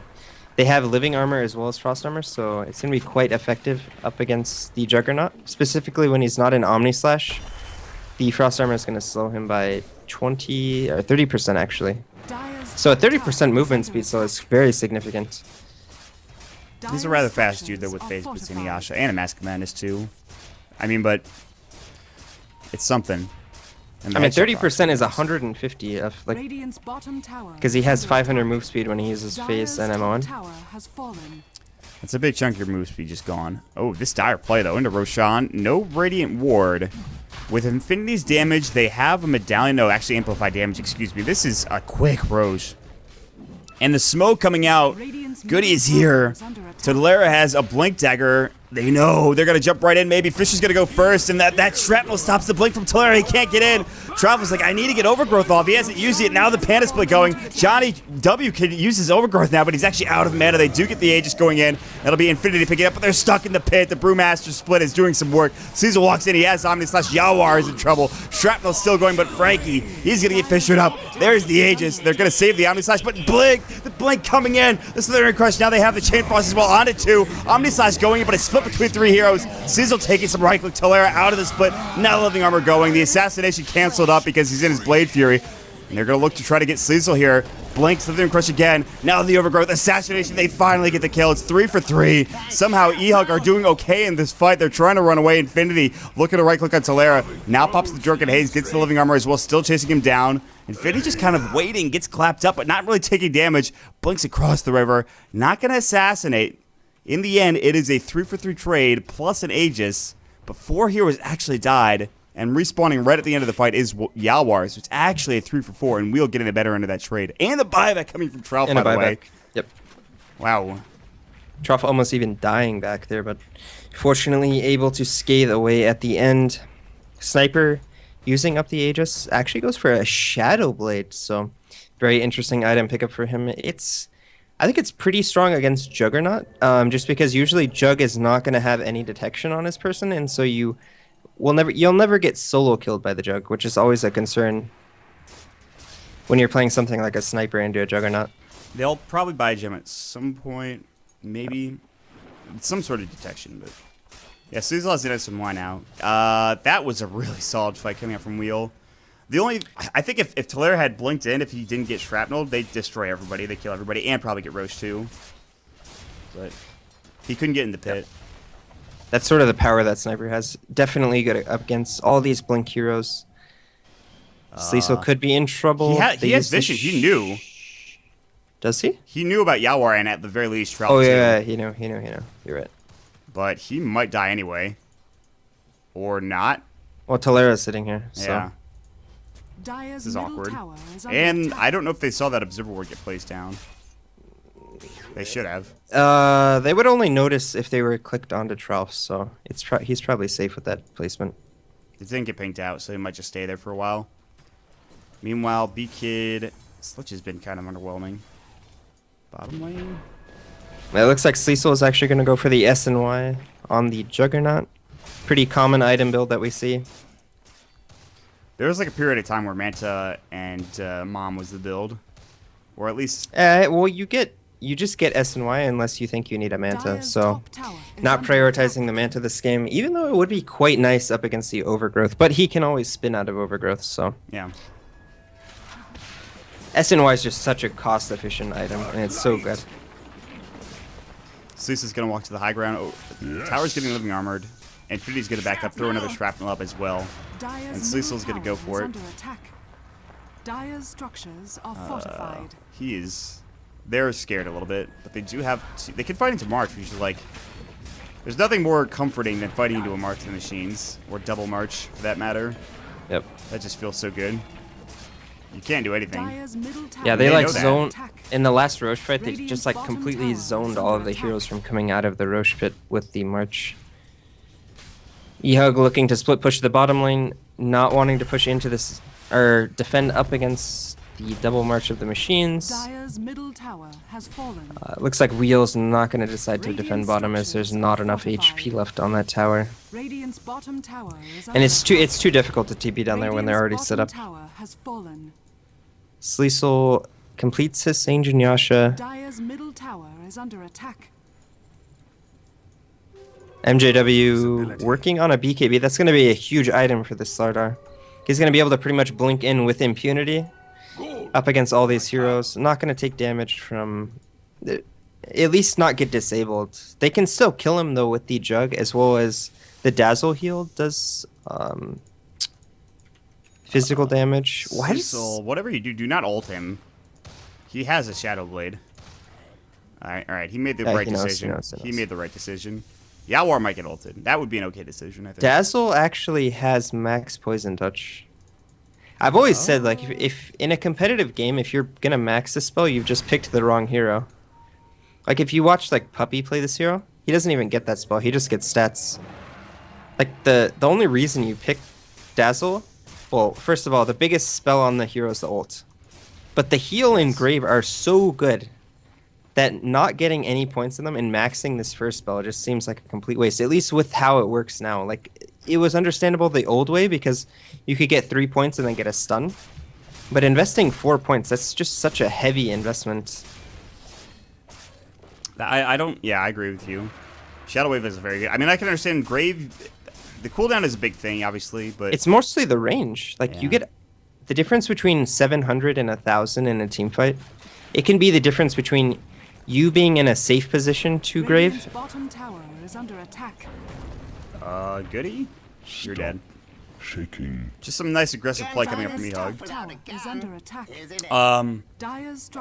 They have Living Armor as well as Frost Armor, so it's going to be quite effective up against the Juggernaut. Specifically when he's not in Omni Slash, the Frost Armor is going to slow him by 20 or 30% actually. So a 30% movement speed, so it's very significant. He's a rather fast dude though with Phase Blitzing Yasha and a Mask of Madness too. I mean, but it's something. I mean, 30% is 150 of like, because he has 500 move speed when he uses Phase and MON. It's a big chunk of your move speed just gone. Oh, this dire play though into Roshan. No Radiant Ward. With Infinity's damage, they have a medallion. No, actually amplified damage, excuse me. This is a quick Roche. And the smoke coming out. Goody is here. So Talera has a Blink Dagger. They know they're going to jump right in. Maybe Fisher's going to go first. And that shrapnel stops the Blink from Talera. He can't get in. Travel's like, I need to get Overgrowth off. He hasn't used it. Now the Panda Split going. Johnny W can use his Overgrowth now, but he's actually out of mana. They do get the Aegis going in. That'll be Infinity picking it up, but they're stuck in the pit. The Brewmaster Split is doing some work. Caesar walks in. He has Omni Slash. Yawar is in trouble. Shrapnel's still going, but Frankie, he's going to get Fishered up. There's the Aegis. They're going to save the Omni Slash, but the Blink coming in. The Slithering Crush. Now they have the Chain Frost as well on it too. Omni Slash going in, but it's split between 3 heroes. Sizzle taking some right click. Talera out of the split. Now Living Armor going. The Assassination canceled up because he's in his Blade Fury. And they're going to look to try to get Sleesel here. Blink, Slithering Crush again. Now the Overgrowth. Assassination. They finally get the kill. It's 3 for 3. Somehow eHug are doing okay in this fight. They're trying to run away. Infinity looking to right click on Talera. Now pops the Drunken Haze. Gets the Living Armor as well. Still chasing him down. Infinity just kind of waiting. Gets clapped up but not really taking damage. Blinks across the river. Not going to assassinate. In the end, it is a 3 for 3 trade plus an Aegis. But 4 heroes actually died. And respawning right at the end of the fight is Yawar. So it's actually a 3 for 4. And we'll get in the better end of that trade. And the buyback coming from Trout, by the way. Yep. Wow. Trout almost even dying back there. But fortunately able to scathe away at the end. Sniper using up the Aegis actually goes for a Shadow Blade. So very interesting item pickup for him. I think it's pretty strong against Juggernaut, just because usually Jug is not going to have any detection on his person, and so you'll never get solo killed by the Jug, which is always a concern. when you're playing something like a sniper into a juggernaut. They'll probably buy a gem at some point, maybe some sort of detection. But yeah, Cecil has some wine out. That was a really solid fight coming out from Wheel. I think if Talera had blinked in, if he didn't get shrapnel, they'd destroy everybody. They'd kill everybody and probably get Roche too. But he couldn't get in the pit. That's sort of the power that Sniper has. Definitely good up against all these blink heroes. Cecil could be in trouble. He has vision. He knew. Does he? He knew about Yawar and at the very least Trell. Oh yeah, he knew. You're right. But he might die anyway. Or not. Well, Talera's sitting here, so. Yeah. This is awkward. And I don't know if they saw that observer ward get placed down. They should have. They would only notice if they were clicked onto Trough, so he's probably safe with that placement. It didn't get pinked out, so he might just stay there for a while. Meanwhile, B-Kid, Slitch has been kind of underwhelming. Bottom lane. It looks like Cecil is actually going to go for the SNY on the Juggernaut. Pretty common item build that we see. There was like a period of time where Manta and Mom was the build, or at least. Well, you just get SNY unless you think you need a Manta. So, not prioritizing the Manta this game, even though it would be quite nice up against the Overgrowth. But he can always spin out of Overgrowth. So yeah. SNY is just such a cost-efficient item, and it's so good. Sluice's gonna walk to the high ground. Oh, yes. Tower's getting living armored. Infinity's gonna back up, throw another shrapnel up as well. And Sluice's gonna go for it. Dire's structures are fortified. They're scared a little bit, but they do have. They can fight into March, which is like. There's nothing more comforting than fighting into a March of the Machines, or double March for that matter. Yep. That just feels so good. You can't do anything. Yeah, they like zone in the last Roche fight. They just like completely zoned all of the heroes from coming out of the Roche pit with the March. eHug looking to split push the bottom lane, not wanting to push into this or defend up against the double March of the Machines. Dire's middle tower has fallen. Looks like Wheel's not going to decide to defend bottom as there's not enough HP left on that tower. Radiant's bottom tower is and it's too difficult to TP down there when they're already set up. Sleesel completes his Saint Yasha. Dire's middle tower is under attack. MJW working on a BKB. That's going to be a huge item for this Slardar. He's going to be able to pretty much blink in with impunity up against all these heroes. Not going to take damage from... At least not get disabled. They can still kill him, though, with the Jug, as well as the Dazzle heal does physical damage. Why whatever you do not ult him. He has a Shadow Blade. Alright, he made the right decision. He made the right decision. Yawar might get ulted. That would be an okay decision, I think. Dazzle actually has max poison touch. I've always said, like, if in a competitive game, if you're gonna max the spell, you've just picked the wrong hero. Like, if you watch, like, Puppy play this hero, he doesn't even get that spell. He just gets stats. Like, the only reason you pick Dazzle... Well, first of all, the biggest spell on the hero is the ult. But the heal and Grave are so good that not getting any points in them and maxing this first spell just seems like a complete waste, at least with how it works now. Like, it was understandable the old way because you could get 3 points and then get a stun. But investing 4 points, that's just such a heavy investment. I agree with you. Shadow Wave is very good. I mean, I can understand Grave. The cooldown is a big thing, obviously, but it's mostly the range. Like, you get the difference between 700 and 1,000 in a team fight. It can be the difference between you being in a safe position to Grave. Bottom tower is under attack. Goody? You're dead. Shaking. Just some nice aggressive play coming up from eHug. Is under attack.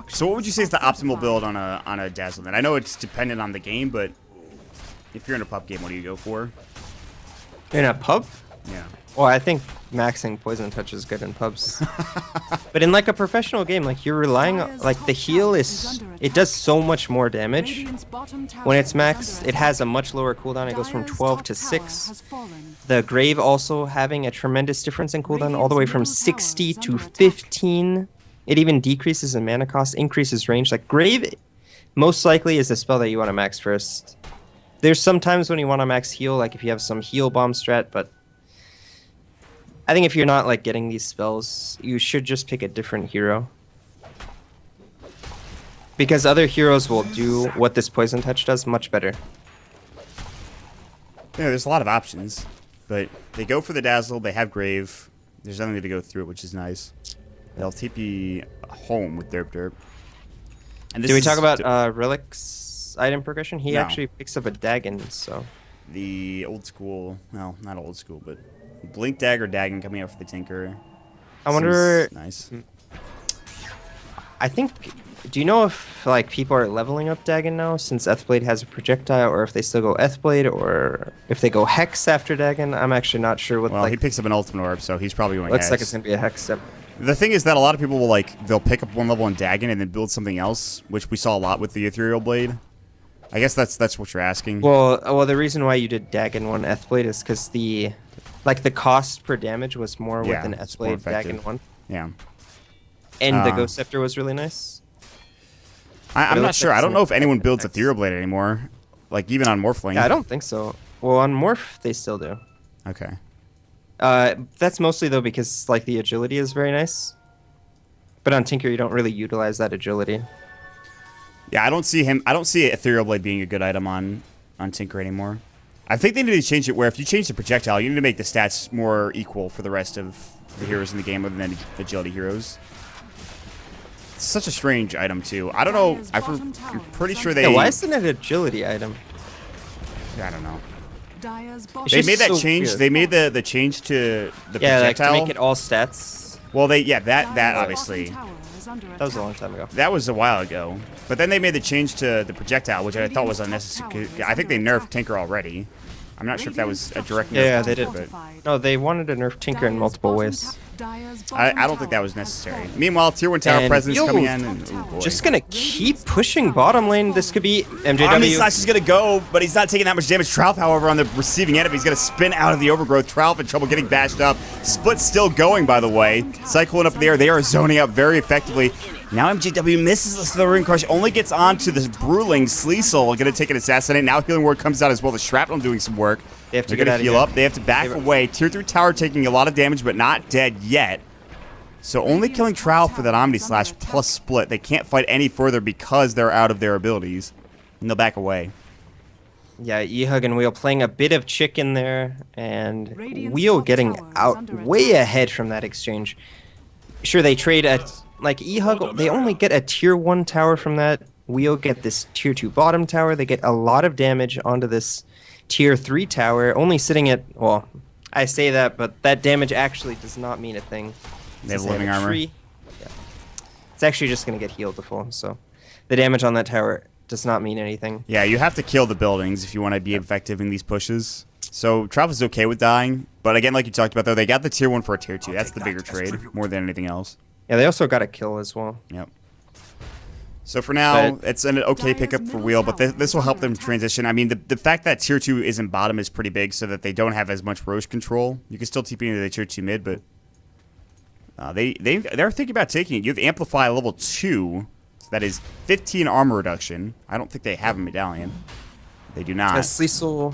So what would you say is the optimal build on a Dazzle then? I know it's dependent on the game, but if you're in a pub game, what do you go for? In a pub? Yeah. Well, I think maxing poison touch is good in pubs. But in like a professional game, like you're relying on, like the heal is, it does so much more damage. When it's maxed, it has a much lower cooldown. It goes from 12 to 6. The Grave also having a tremendous difference in cooldown, all the way from 60 to 15. It even decreases in mana cost, increases range. Like Grave most likely is the spell that you want to max first. There's some times when you want to max heal, like if you have some heal bomb strat, but I think if you're not like getting these spells, you should just pick a different hero. Because other heroes will do what this poison touch does much better. There's a lot of options, but they go for the Dazzle. They have Grave. There's nothing to go through it, which is nice. They'll TP home with Derp Derp. And Did we talk about Relic's item progression? He No. actually picks up a Dagon, so... the old school, well, not old school, but Blink Dagger Dagon coming out for the Tinker. I wonder... Seems nice. I think... Do you know if like people are leveling up Dagon now since Ethblade has a projectile, or if they still go Ethblade, or if they go Hex after Dagon? I'm actually not sure what. Well, like, he picks up an Ultimate Orb, so he's probably going looks Hex. like it's gonna be a Hex step. The thing is that a lot of people will they'll pick up one level in Dagon and then build something else, which we saw a lot with the Ethereal Blade. I guess that's what you're asking. Well, the reason why you did Dagon 1 Ethblade is because the cost per damage was more with an it's more Ethblade effective. Dagon 1, Yeah. and the Ghost Scepter was really nice. I'm it not looks sure. like I don't some know if anyone effective builds effects. Ethereal Blade anymore. Like, even on Morphling. Yeah, I don't think so. Well, on Morph they still do. Okay. That's mostly though because like the agility is very nice, but on Tinker you don't really utilize that agility. Yeah, I don't see Ethereal Blade being a good item on Tinker anymore. I think they need to change it where if you change the projectile, you need to make the stats more equal for the rest of the heroes in the game other than agility heroes. It's such a strange item too. I don't know. I'm pretty sure they. Yeah, why isn't it an agility item? I don't know. Dire's They bottom made that so change. weird. They made the change to the Yeah, like projectile. to make it all stats. Well, that Dire's obviously. bottom tower is under That was a attack. long time ago. That was a while ago. But then they made the change to the projectile, which I thought was unnecessary. I think they nerfed Tinker already. I'm not sure if that was a direct nerf. Yeah, they did. But No, they wanted to nerf Tinker in multiple ways. I don't think that was necessary. Meanwhile, Tier 1 tower And presence Yo, coming in. And, oh boy. Just gonna keep pushing bottom lane. This could be Omni MJW. Slash is going to go, but he's not taking that much damage. Trout, however, on the receiving end of it, he's going to spin out of the overgrowth. Trout in trouble getting bashed up. Split still going, by the way. Cyclone up in the air. They are zoning up very effectively. Now MJW misses the Ring Crush, only gets onto this Bruling. Sleesel going to take an assassinate. Now Healing Word comes out as well. The Shrapnel doing some work. They have to They're get going out to of heal here. up. They have to back away. Tier 3 tower taking a lot of damage, but not dead yet. So only killing Trowel for that Omni Slash plus Split. They can't fight any further because they're out of their abilities. And they'll back away. Yeah, eHug and Wheel playing a bit of chicken there, and Radiant's Wheel top getting tower is out under way attack. ahead from that exchange. Sure, they trade at like eHug. They only get a tier 1 tower from that. Wheel get this tier 2 bottom tower. They get a lot of damage onto this tier 3 tower, only sitting at, well, I say that, but that damage actually does not mean a thing. They have Since living a armor. tree. Yeah. It's actually just going to get healed to full, so the damage on that tower does not mean anything. Yeah, you have to kill the buildings if you want to be effective in these pushes. So Travis is okay with dying, but again, like you talked about, though, they got the tier 1 for a tier 2. That's the bigger trade, more than anything else. Yeah, they also got a kill as well. Yep. So for now, But- it's an okay pickup for Wheel, but this will help them transition. I mean, the fact that tier 2 isn't bottom is pretty big, so that they don't have as much Roche control. You can still TP into the tier 2 mid, but they're thinking about taking it. You have Amplify level 2, so that is 15 armor reduction. I don't think they have a medallion. They do not. Sleesel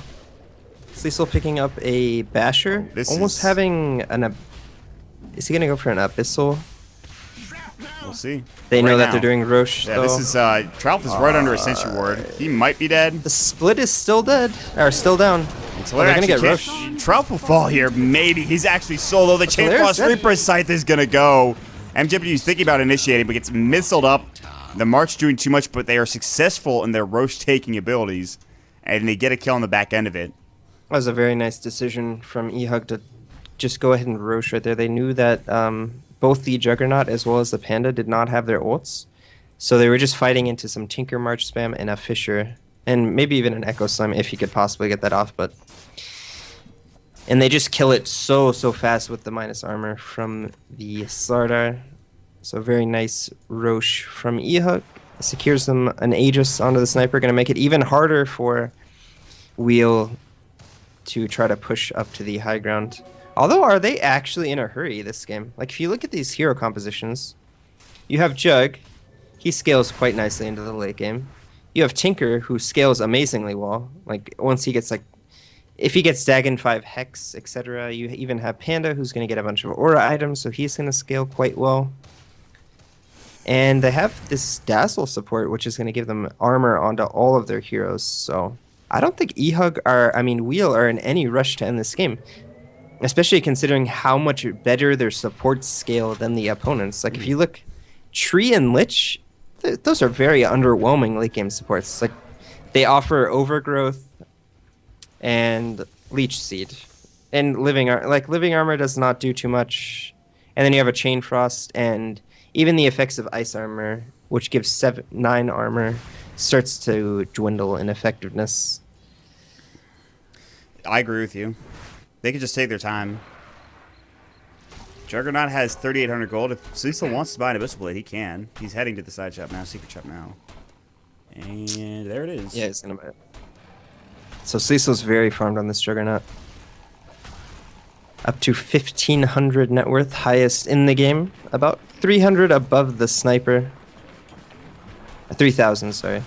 picking up a Basher, This almost is- having an. Is he gonna go for an Abyssal? We'll see. They know Right that now. they're doing Roche. Yeah, though. this is Trout is right under Ascension Ward. He might be dead. The split is still dead, or still down. So they're gonna get Roche. Roche. Trout will fall here. Maybe he's actually solo. The Chain There's Frost that- Reaper Scythe is gonna go. MJW is thinking about initiating, but gets missiled up. The March doing too much, but they are successful in their Roche taking abilities, and they get a kill on the back end of it. That was a very nice decision from eHug to just go ahead and Roche right there. They knew that both the Juggernaut as well as the Panda did not have their ults, so they were just fighting into some Tinker March spam and a Fisher, and maybe even an Echo Slam if he could possibly get that off, but. And they just kill it so fast with the minus armor from the Slardar. So very nice Roche from eHug. Secures them an Aegis onto the Sniper. Going to make it even harder for Wheel to try to push up to the high ground. Although, are they actually in a hurry this game? Like, if you look at these hero compositions, you have Jug. He scales quite nicely into the late game. You have Tinker, who scales amazingly well. Like, once he gets, like, if he gets Dagon 5 Hex, etc., you even have Panda, who's going to get a bunch of Aura items, so he's going to scale quite well. And they have this Dazzle support, which is going to give them armor onto all of their heroes. So I don't think Wheel are in any rush to end this game. Especially considering how much better their supports scale than the opponents. Like, if you look, Tree and Lich, those are very underwhelming late game supports. Like, they offer Overgrowth and Leech Seed. And Living Armor does not do too much. And then you have a Chain Frost, and even the effects of Ice Armor, which gives 9 armor, starts to dwindle in effectiveness. I agree with you. They could just take their time. Juggernaut has 3,800 gold. If Cecil wants to buy an Abyssal Blade, he can. He's heading to the side shop now, secret shop now. And there it is. Yeah, he's gonna buy it. So Cecil's very farmed on this Juggernaut. Up to 1,500 net worth, highest in the game. About 300 above the Sniper. 3,000, sorry.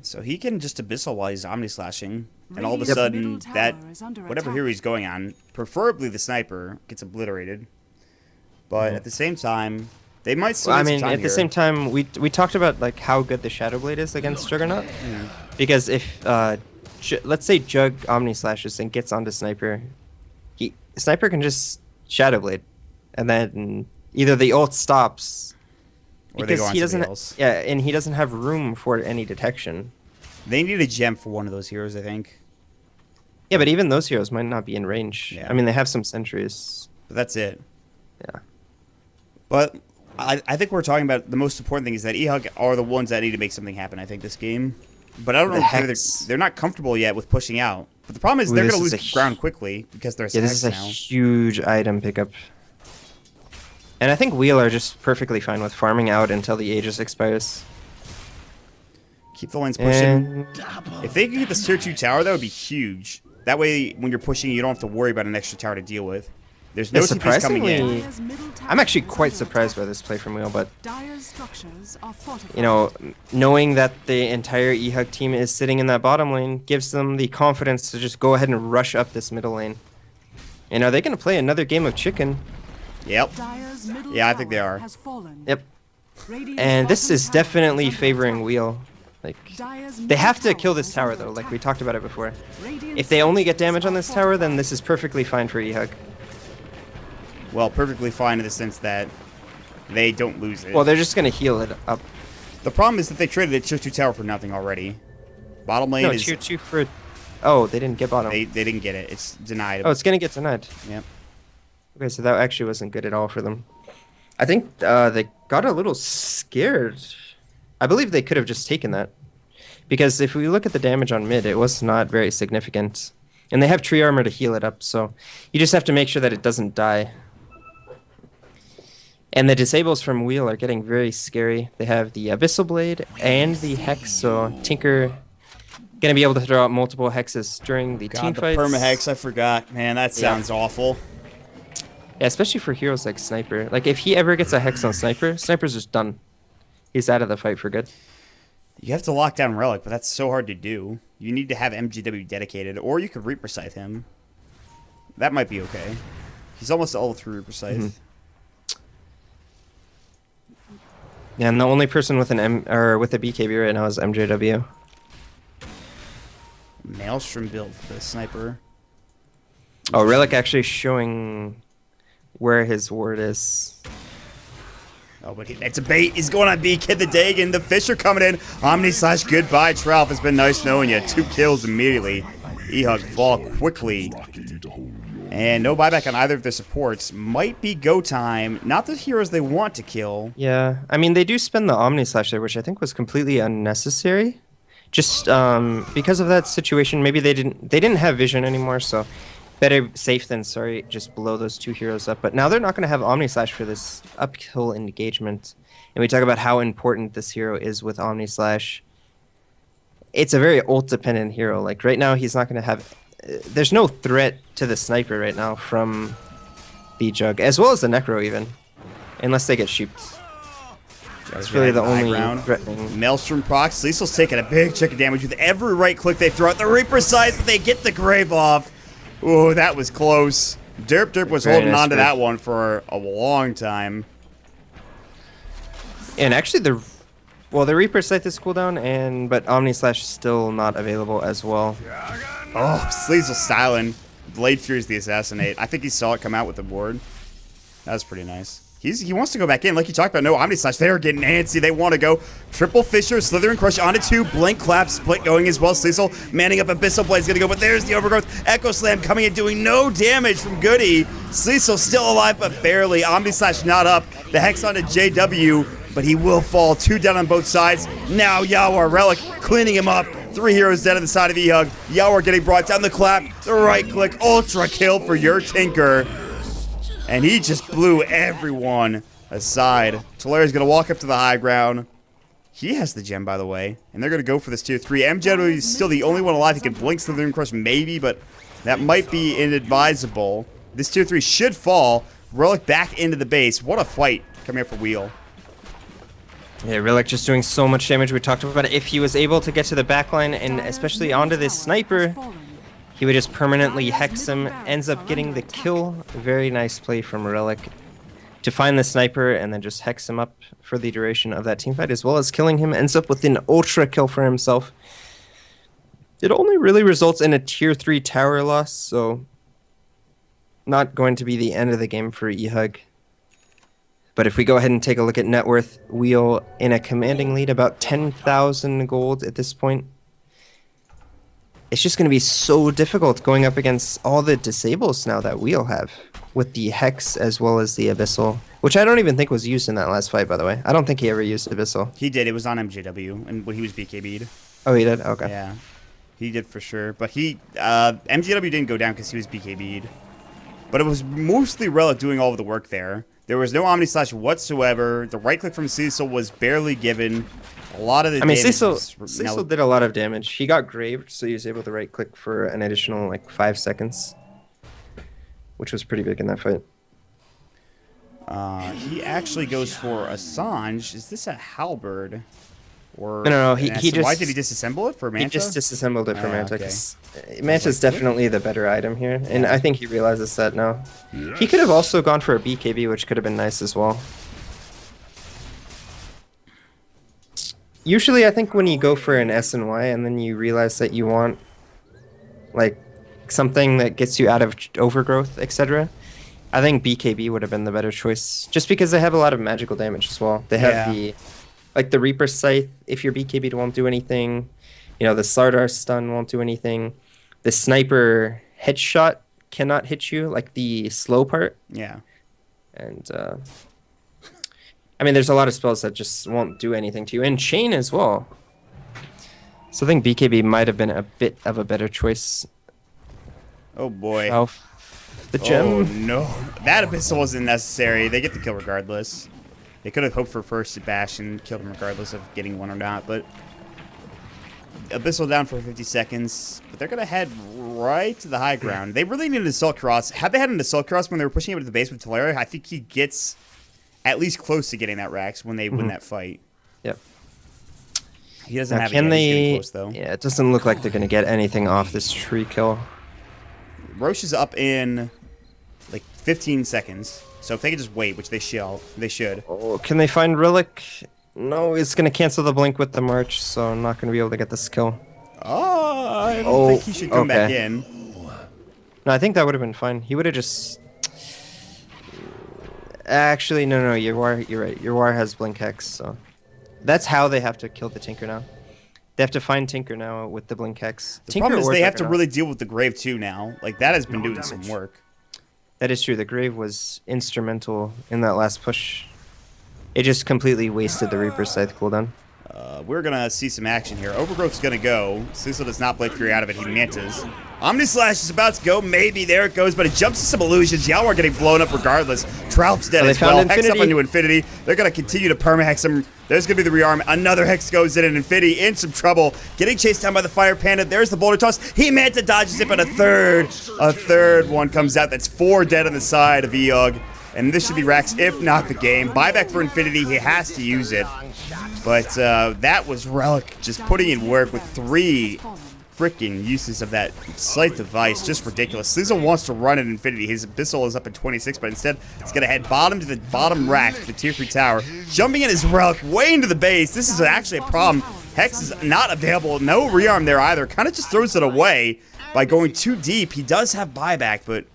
So he can just Abyssal while he's Omni Slashing. And all of a Radiant's sudden, middle that, tower is under whatever attack. hero he's going on, preferably the Sniper, gets obliterated. But at the same time, they might still Well, I get some mean, time at the here. same time, we talked about like how good the Shadow Blade is against Juggernaut. Because if let's say Jug Omni Slashes and gets onto Sniper, Sniper can just Shadow Blade, and then either the ult stops, Or they go because on he somebody doesn't. else. Yeah, and he doesn't have room for any detection. They need a gem for one of those heroes, I think. Yeah, but even those heroes might not be in range. Yeah. I mean, they have some sentries. But that's it. Yeah. But I think we're talking about the most important thing is that eHug are the ones that need to make something happen, I think, this game. But I don't know if they're not comfortable yet with pushing out. But the problem is they're going to lose ground quickly because there's Yeah, this is a now. huge item pickup. And I think Wheel are just perfectly fine with farming out until the Aegis expires. Keep the lanes pushing. And If they could get this tier 2 tower, that would be huge. That way, when you're pushing, you don't have to worry about an extra tower to deal with. There's no Yeah, TPs coming in. surprisingly- Dire's middle tower I'm actually is quite under surprised attack. by this play from Wheel, but Dire's structures are fortified. you know, knowing that the entire eHug team is sitting in that bottom lane gives them the confidence to just go ahead and rush up this middle lane. And are they going to play another game of chicken? Yep. Dire's middle Yeah, I think they tower are. has fallen. Yep. Radiant's And this bottom is tower definitely is under favoring attack. Wheel. Like, Dire's they middle have to tower kill this is tower under though, like attack. we talked about it before. Radiant's If they only get structures damage on are this tower, then fortified. this is perfectly fine for eHug. Well, perfectly fine in the sense that they don't lose it. Well, they're just going to heal it up. The problem is that they traded a tier 2 tower for nothing already. Bottom lane No, is... tier 2 for... Oh, they didn't get bottom. They didn't get it. It's denied. Oh, it's going to get denied. Yep. Okay, so that actually wasn't good at all for them. I think they got a little scared. I believe they could have just taken that. Because if we look at the damage on mid, it was not very significant. And they have tree armor to heal it up, so you just have to make sure that it doesn't die. And the disables from Wheel are getting very scary. They have the Abyssal Blade and the Hex, so Tinker gonna be able to throw out multiple hexes during the team God, the fights. permahex, I forgot. Man, that sounds awful. Yeah, especially for heroes like Sniper. Like, if he ever gets a Hex on Sniper, Sniper's just done. He's out of the fight for good. You have to lock down Relic, but that's so hard to do. You need to have MGW dedicated, or you could Reaper Scythe him. That might be okay. He's almost all through Reaper Scythe. Mhm. Yeah, and the only person with with a BKB right now is MJW. Maelstrom build for the Sniper. Oh, Relic actually showing where his ward is. Oh, but it's a bait. He's going on B, Kid the Dagon. The fish are coming in. Omni slash goodbye, Tralf. It's been nice knowing you. 2 kills immediately. eHug fall quickly. And no buyback on either of their supports. Might be go time. Not the heroes they want to kill. Yeah, I mean, they do spend the Omni Slash there, which I think was completely unnecessary. Just because of that situation, maybe they didn't have vision anymore, so better safe than sorry. Just blow those 2 heroes up. But now they're not going to have Omni Slash for this uphill engagement. And we talk about how important this hero is with Omni Slash. It's a very ult dependent hero. Like right now, he's not going to have. There's no threat to the Sniper right now from the Jug, as well as the Necro even, unless they get sheeped. That's really the only threatening. Maelstrom procs. Cecil's taking a big chunk of damage with every right click they throw out. The Reaper Scythe, they get the Grave off. Ooh, that was close. Derp was Very holding nice on to grave. that one for a long time. And actually, the Reaper Scythe is cooldown, but Omni Slash is still not available as well. Oh, Sleazel styling. Blade Fury is the assassinate. I think he saw it come out with the ward. That was pretty nice. He wants to go back in, like you talked about. No, Omni Slash. They're getting antsy. They want to go. Triple Fisher, Slithering Crush onto 2. Blink Clap, Split going as well. Sleazel manning up. Abyssal Blade's going to go, but there's the Overgrowth. Echo Slam coming in, doing no damage from Goody. Sleazel still alive, but barely. Omni Slash not up. The Hex onto JW, but he will fall. 2 down on both sides. Now Yawar Relic cleaning him up. 3 heroes dead on the side of eHug. Yawar getting brought down the clap. The right click. Ultra kill for your Tinker. And he just blew everyone aside. Tolari's going to walk up to the high ground. He has the gem, by the way. And they're going to go for this tier 3. MJ is still the only one alive. He can blink Slithering Crush maybe, but that might be inadvisable. This tier 3 should fall. Relic back into the base. What a fight coming up for Wheel. Yeah, Relic just doing so much damage. We talked about it. If he was able to get to the backline and especially onto this sniper, he would just permanently hex him. Ends up getting the kill. Very nice play from Relic to find the sniper and then just hex him up for the duration of that teamfight, as well as killing him. Ends up with an ultra kill for himself. It only really results in a tier 3 tower loss, so not going to be the end of the game for eHug. But if we go ahead and take a look at net worth, Wheel in a commanding lead, about 10,000 gold at this point. It's just going to be so difficult going up against all the disables now that Wheel have, with the Hex as well as the Abyssal, which I don't even think was used in that last fight, by the way. I don't think he ever used Abyssal. He did. It was on MJW, and when he was BKB'd. Oh, he did? Okay. Yeah, he did for sure. But MJW didn't go down because he was BKB'd. But it was mostly Relic doing all of the work there. There was no Omni Slash whatsoever. The right click from Cecil was barely given. A lot of the damage Cecil did a lot of damage. He got graved, so he was able to right click for an additional 5 seconds, which was pretty big in that fight. He actually goes for Assange. Is this a halberd? Or No. He just. Why did he disassemble it for Manta? He just disassembled it for Manta. Okay. Manta's definitely the better item here, and I think he realizes that now. He could have also gone for a BKB, which could have been nice as well. Usually, I think when you go for an S and Y, and then you realize that you want something that gets you out of overgrowth, etc. I think BKB would have been the better choice, just because they have a lot of magical damage as well. They have the Reaper Scythe. If your BKB won't do anything, the Slardar stun won't do anything. The Sniper headshot cannot hit you, like the slow part. Yeah. And there's a lot of spells that just won't do anything to you, and Chain as well. So I think BKB might have been a bit of a better choice. Oh boy. The gem. Oh no. That Abyssal wasn't necessary. They get the kill regardless. They could have hoped for first bash and killed him regardless of getting one or not, but Abyssal down for 50 seconds. But they're going to head right to the high ground. They really need an Assault Cross. Had they had an Assault Cross when they were pushing him to the base with Talaria, I think he gets at least close to getting that Rax when they win that fight. Yep. He doesn't have it yet. He's getting close, though. Yeah, it doesn't look like they're going to get anything off this tree kill. Roche is up in 15 seconds. So if they could just wait, which they should. Oh, can they find Relic? No, it's going to cancel the blink with the march, so I'm not going to be able to get this kill. Oh, I don't think he should come back in. No, I think that would have been fine. He would have just... Actually, no, you're right. Your War has blink hex, so... That's how they have to kill the Tinker now. They have to find Tinker now with the blink hex. The problem is they have to really deal with the Grave too now. That has been doing some work. That is true. The Grave was instrumental in that last push. It just completely wasted the Reaper Scythe cooldown. We're going to see some action here. Overgrowth's going to go. Cecil does not Blade Fury out of it. He mantas. Omni Slash is about to go. Maybe. There it goes. But it jumps to some illusions. Yawar getting blown up regardless. Trout's dead as well. Hex up into Infinity. They're going to continue to perma-hex him. There's going to be the rearm. Another Hex goes in, and Infinity in some trouble. Getting chased down by the Fire Panda. There's the Boulder Toss. He Manta dodges it, but a third one comes out. That's 4 dead on the side of eHug. And this should be Rax, if not the game. Buyback for Infinity. He has to use it. But that was Relic just putting in work with 3 freaking uses of that slight device, just ridiculous. Sleazel wants to run at Infinity. His Abyssal is up at 26, but instead he's going to head bottom to the bottom rack, the tier 3 tower. Jumping in his Relic way into the base. This is actually a problem. Hex is not available. No rearm there either. Kind of just throws it away by going too deep. He does have buyback, but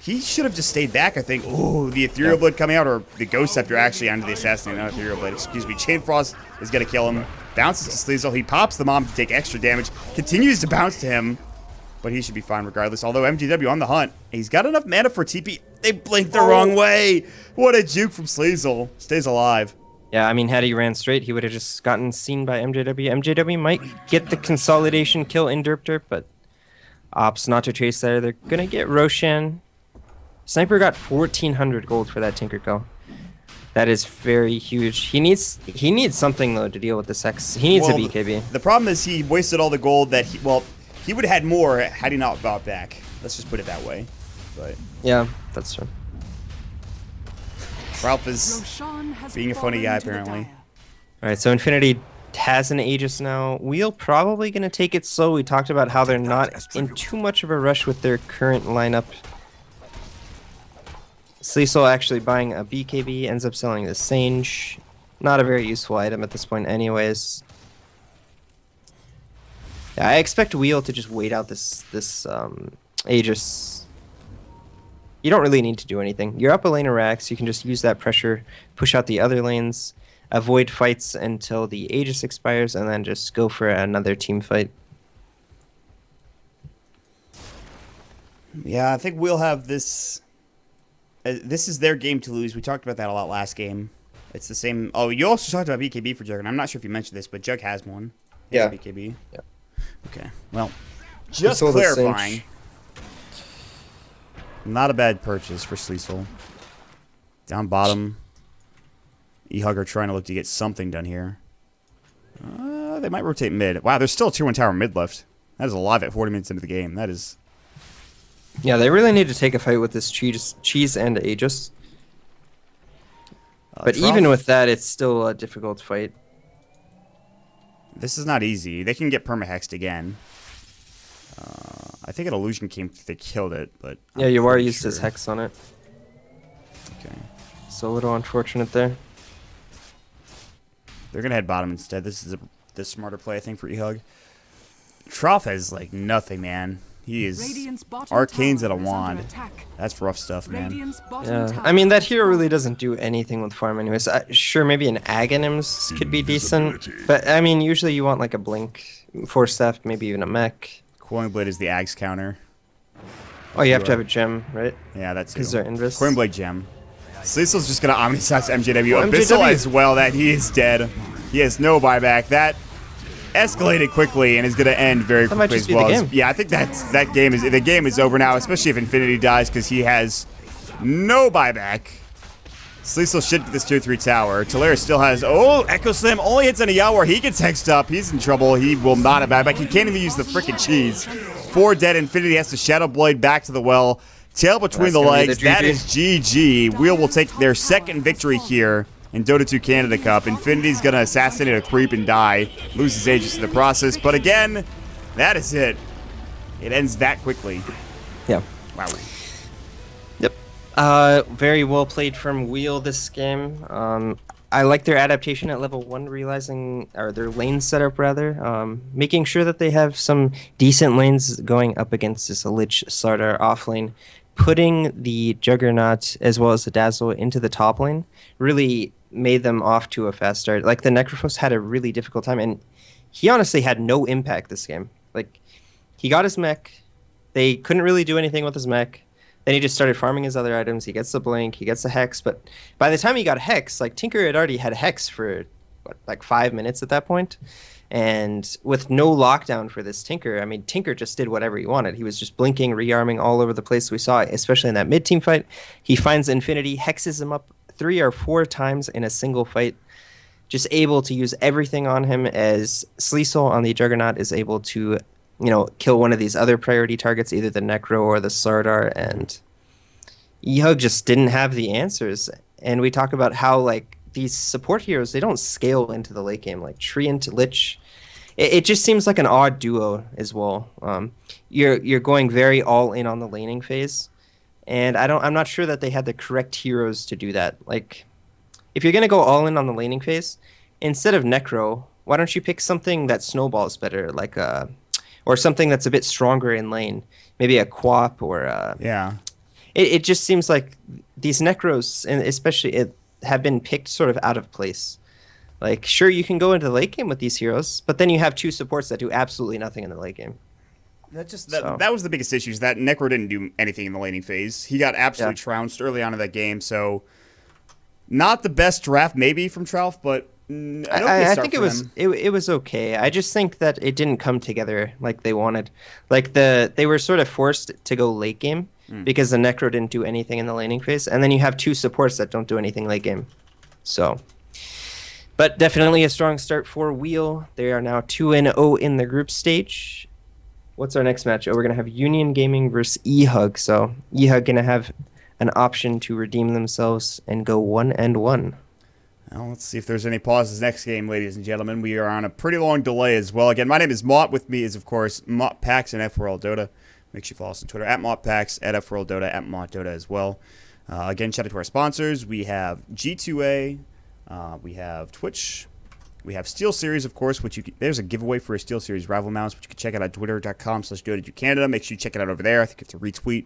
he should have just stayed back, I think. Ooh, the Ethereal Blade coming out, or the Ghost Scepter actually onto the Assassin, not Ethereal Blade, excuse me. Chain Frost is going to kill him. Bounces to Sleazel. He pops the Mom to take extra damage. Continues to bounce to him, but he should be fine regardless. Although MGW on the hunt. He's got enough mana for TP. They blinked the wrong way. What a juke from Sleazel. Stays alive. Yeah, I mean, had he ran straight, he would have just gotten seen by MJW. MJW might get the consolidation kill in Derp Derp, but opts not to chase there. They're going to get Roshan. Sniper got 1,400 gold for that Tinker kill. That is very huge. He needs something, though, to deal with this Hex. He needs a BKB. The problem is he wasted all the gold that he would have had more had he not bought back. Let's just put it that way. But Yeah, that's true. Ralph is being a funny guy, apparently. All right, so Infinity has an Aegis now. Wheel probably going to take it slow. We talked about how they're not in too much of a rush with their current lineup. Sleazel actually buying a BKB, ends up selling the Sange. Not a very useful item at this point anyways. Yeah, I expect Wheel to just wait out this Aegis. You don't really need to do anything. You're up a lane of Rax, you can just use that pressure, push out the other lanes, avoid fights until the Aegis expires, and then just go for another team fight. Yeah, I think we'll have this. This is their game to lose. We talked about that a lot last game. It's the same. Oh, you also talked about BKB for Jug, and I'm not sure if you mentioned this, but Jug has one. Yeah. BKB. Yeah. Okay. Well, just clarifying. Not a bad purchase for Sleazel. Down bottom. eHug are trying to look to get something done here. They might rotate mid. Wow, there's still a tier 1 tower mid left. That is alive at 40 minutes into the game. That is... Yeah, they really need to take a fight with this cheese and Aegis. But even with that, it's still a difficult fight. This is not easy. They can get perma-hexed again. I think an illusion came through. They killed it, but... Yeah, Yawar used his Hex on it. Okay. So a little unfortunate there. They're going to head bottom instead. This is the smarter play, I think, for eHug. Trough has, like, nothing, man. He is arcanes at a wand. That's rough stuff, man. Yeah, I mean, that hero really doesn't do anything with farm anyways. Sure, maybe an Aghanims could be decent, but I mean, usually you want like a Blink, Force Theft, maybe even a mech. Coin Blade is the Ag's counter. Oh, you have to have a gem, right? Yeah, that's because they're invis. Coin Blade gem. Sleazel's just gonna Omnisauce MJW. Abyssal as well. That he is dead. He has no buyback. That escalated quickly and is going to end very quickly as well. Yeah, I think the game is over now, especially if Infinity dies because he has no buyback. Sleazel should get this tier 3 tower. Talaris still has... Oh, Echo Slam only hits on a Yawar. He gets hexed up. He's in trouble. He will not have buyback. He can't even use the freaking cheese. 4 dead. Infinity has to Shadow Blade back to the well. Tail between the legs. That is GG. Wheel will take their second victory here in Dota 2 Canada Cup. Infinity's going to assassinate a creep and die. Loses Aegis in the process. But again, that is it. It ends that quickly. Yeah. Wow. Yep. Very well played from Wheel this game. I like their adaptation at level 1, realizing, or their lane setup rather, making sure that they have some decent lanes going up against this Lich Sardar off lane. Putting the Juggernaut as well as the Dazzle into the top lane really made them off to a fast start. Like, the Necrophos had a really difficult time, and he honestly had no impact this game. Like, he got his mech, they couldn't really do anything with his mech, then he just started farming his other items, he gets the Blink, he gets the Hex, but by the time he got Hex, like, Tinker had already had Hex for, what, like 5 minutes at that point? And with no lockdown for this Tinker, I mean, Tinker just did whatever he wanted. He was just blinking, rearming all over the place. We saw it, especially in that mid-team fight. He finds Infinity, hexes him up 3 or 4 times in a single fight. Just able to use everything on him, as Sleazel on the Juggernaut is able to, you know, kill one of these other priority targets, either the Necro or the Sardar, and eHug just didn't have the answers. And we talk about how, like, these support heroes, they don't scale into the late game. Like, Treant, Lich, it just seems like an odd duo as well. You're going very all in on the laning phase, and I'm not sure that they had the correct heroes to do that. Like, if you're gonna go all in on the laning phase, instead of Necro, why don't you pick something that snowballs better, like or something that's a bit stronger in lane, maybe a Quap or Yeah. It just seems like these Necros, and especially have been picked sort of out of place. Like, sure, you can go into the late game with these heroes, but then you have two supports that do absolutely nothing in the late game. That was the biggest issue, is that Necro didn't do anything in the laning phase. He got absolutely trounced early on in that game, so not the best draft maybe from Trout, but I think it was okay. I just think that it didn't come together like they wanted. Like they were sort of forced to go late game because the Necro didn't do anything in the laning phase, and then you have two supports that don't do anything late game. So, but definitely a strong start for Wheel. They are now 2-0 in the group stage. What's our next match? Oh, we're gonna have Union Gaming versus eHug. So eHug gonna have an option to redeem themselves and go 1-1. Well, let's see if there's any pauses next game, ladies and gentlemen. We are on a pretty long delay as well. Again, my name is Mott. With me is, of course, MottPax and FWorld Dota. Make sure you follow us on Twitter, at MottPax, at FWorld Dota, at MottDota as well. Again, shout out to our sponsors. We have G2A, we have Twitch, we have SteelSeries, of course, which there's a giveaway for a SteelSeries rival mouse, which you can check out at twitter.com/DotaToCanada. Make sure you check it out over there. I think it's a retweet.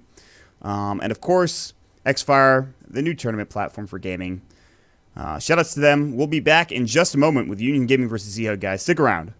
And, of course, Xfire, the new tournament platform for gaming. Shoutouts to them. We'll be back in just a moment with Union Gaming versus eHug, guys. Stick around.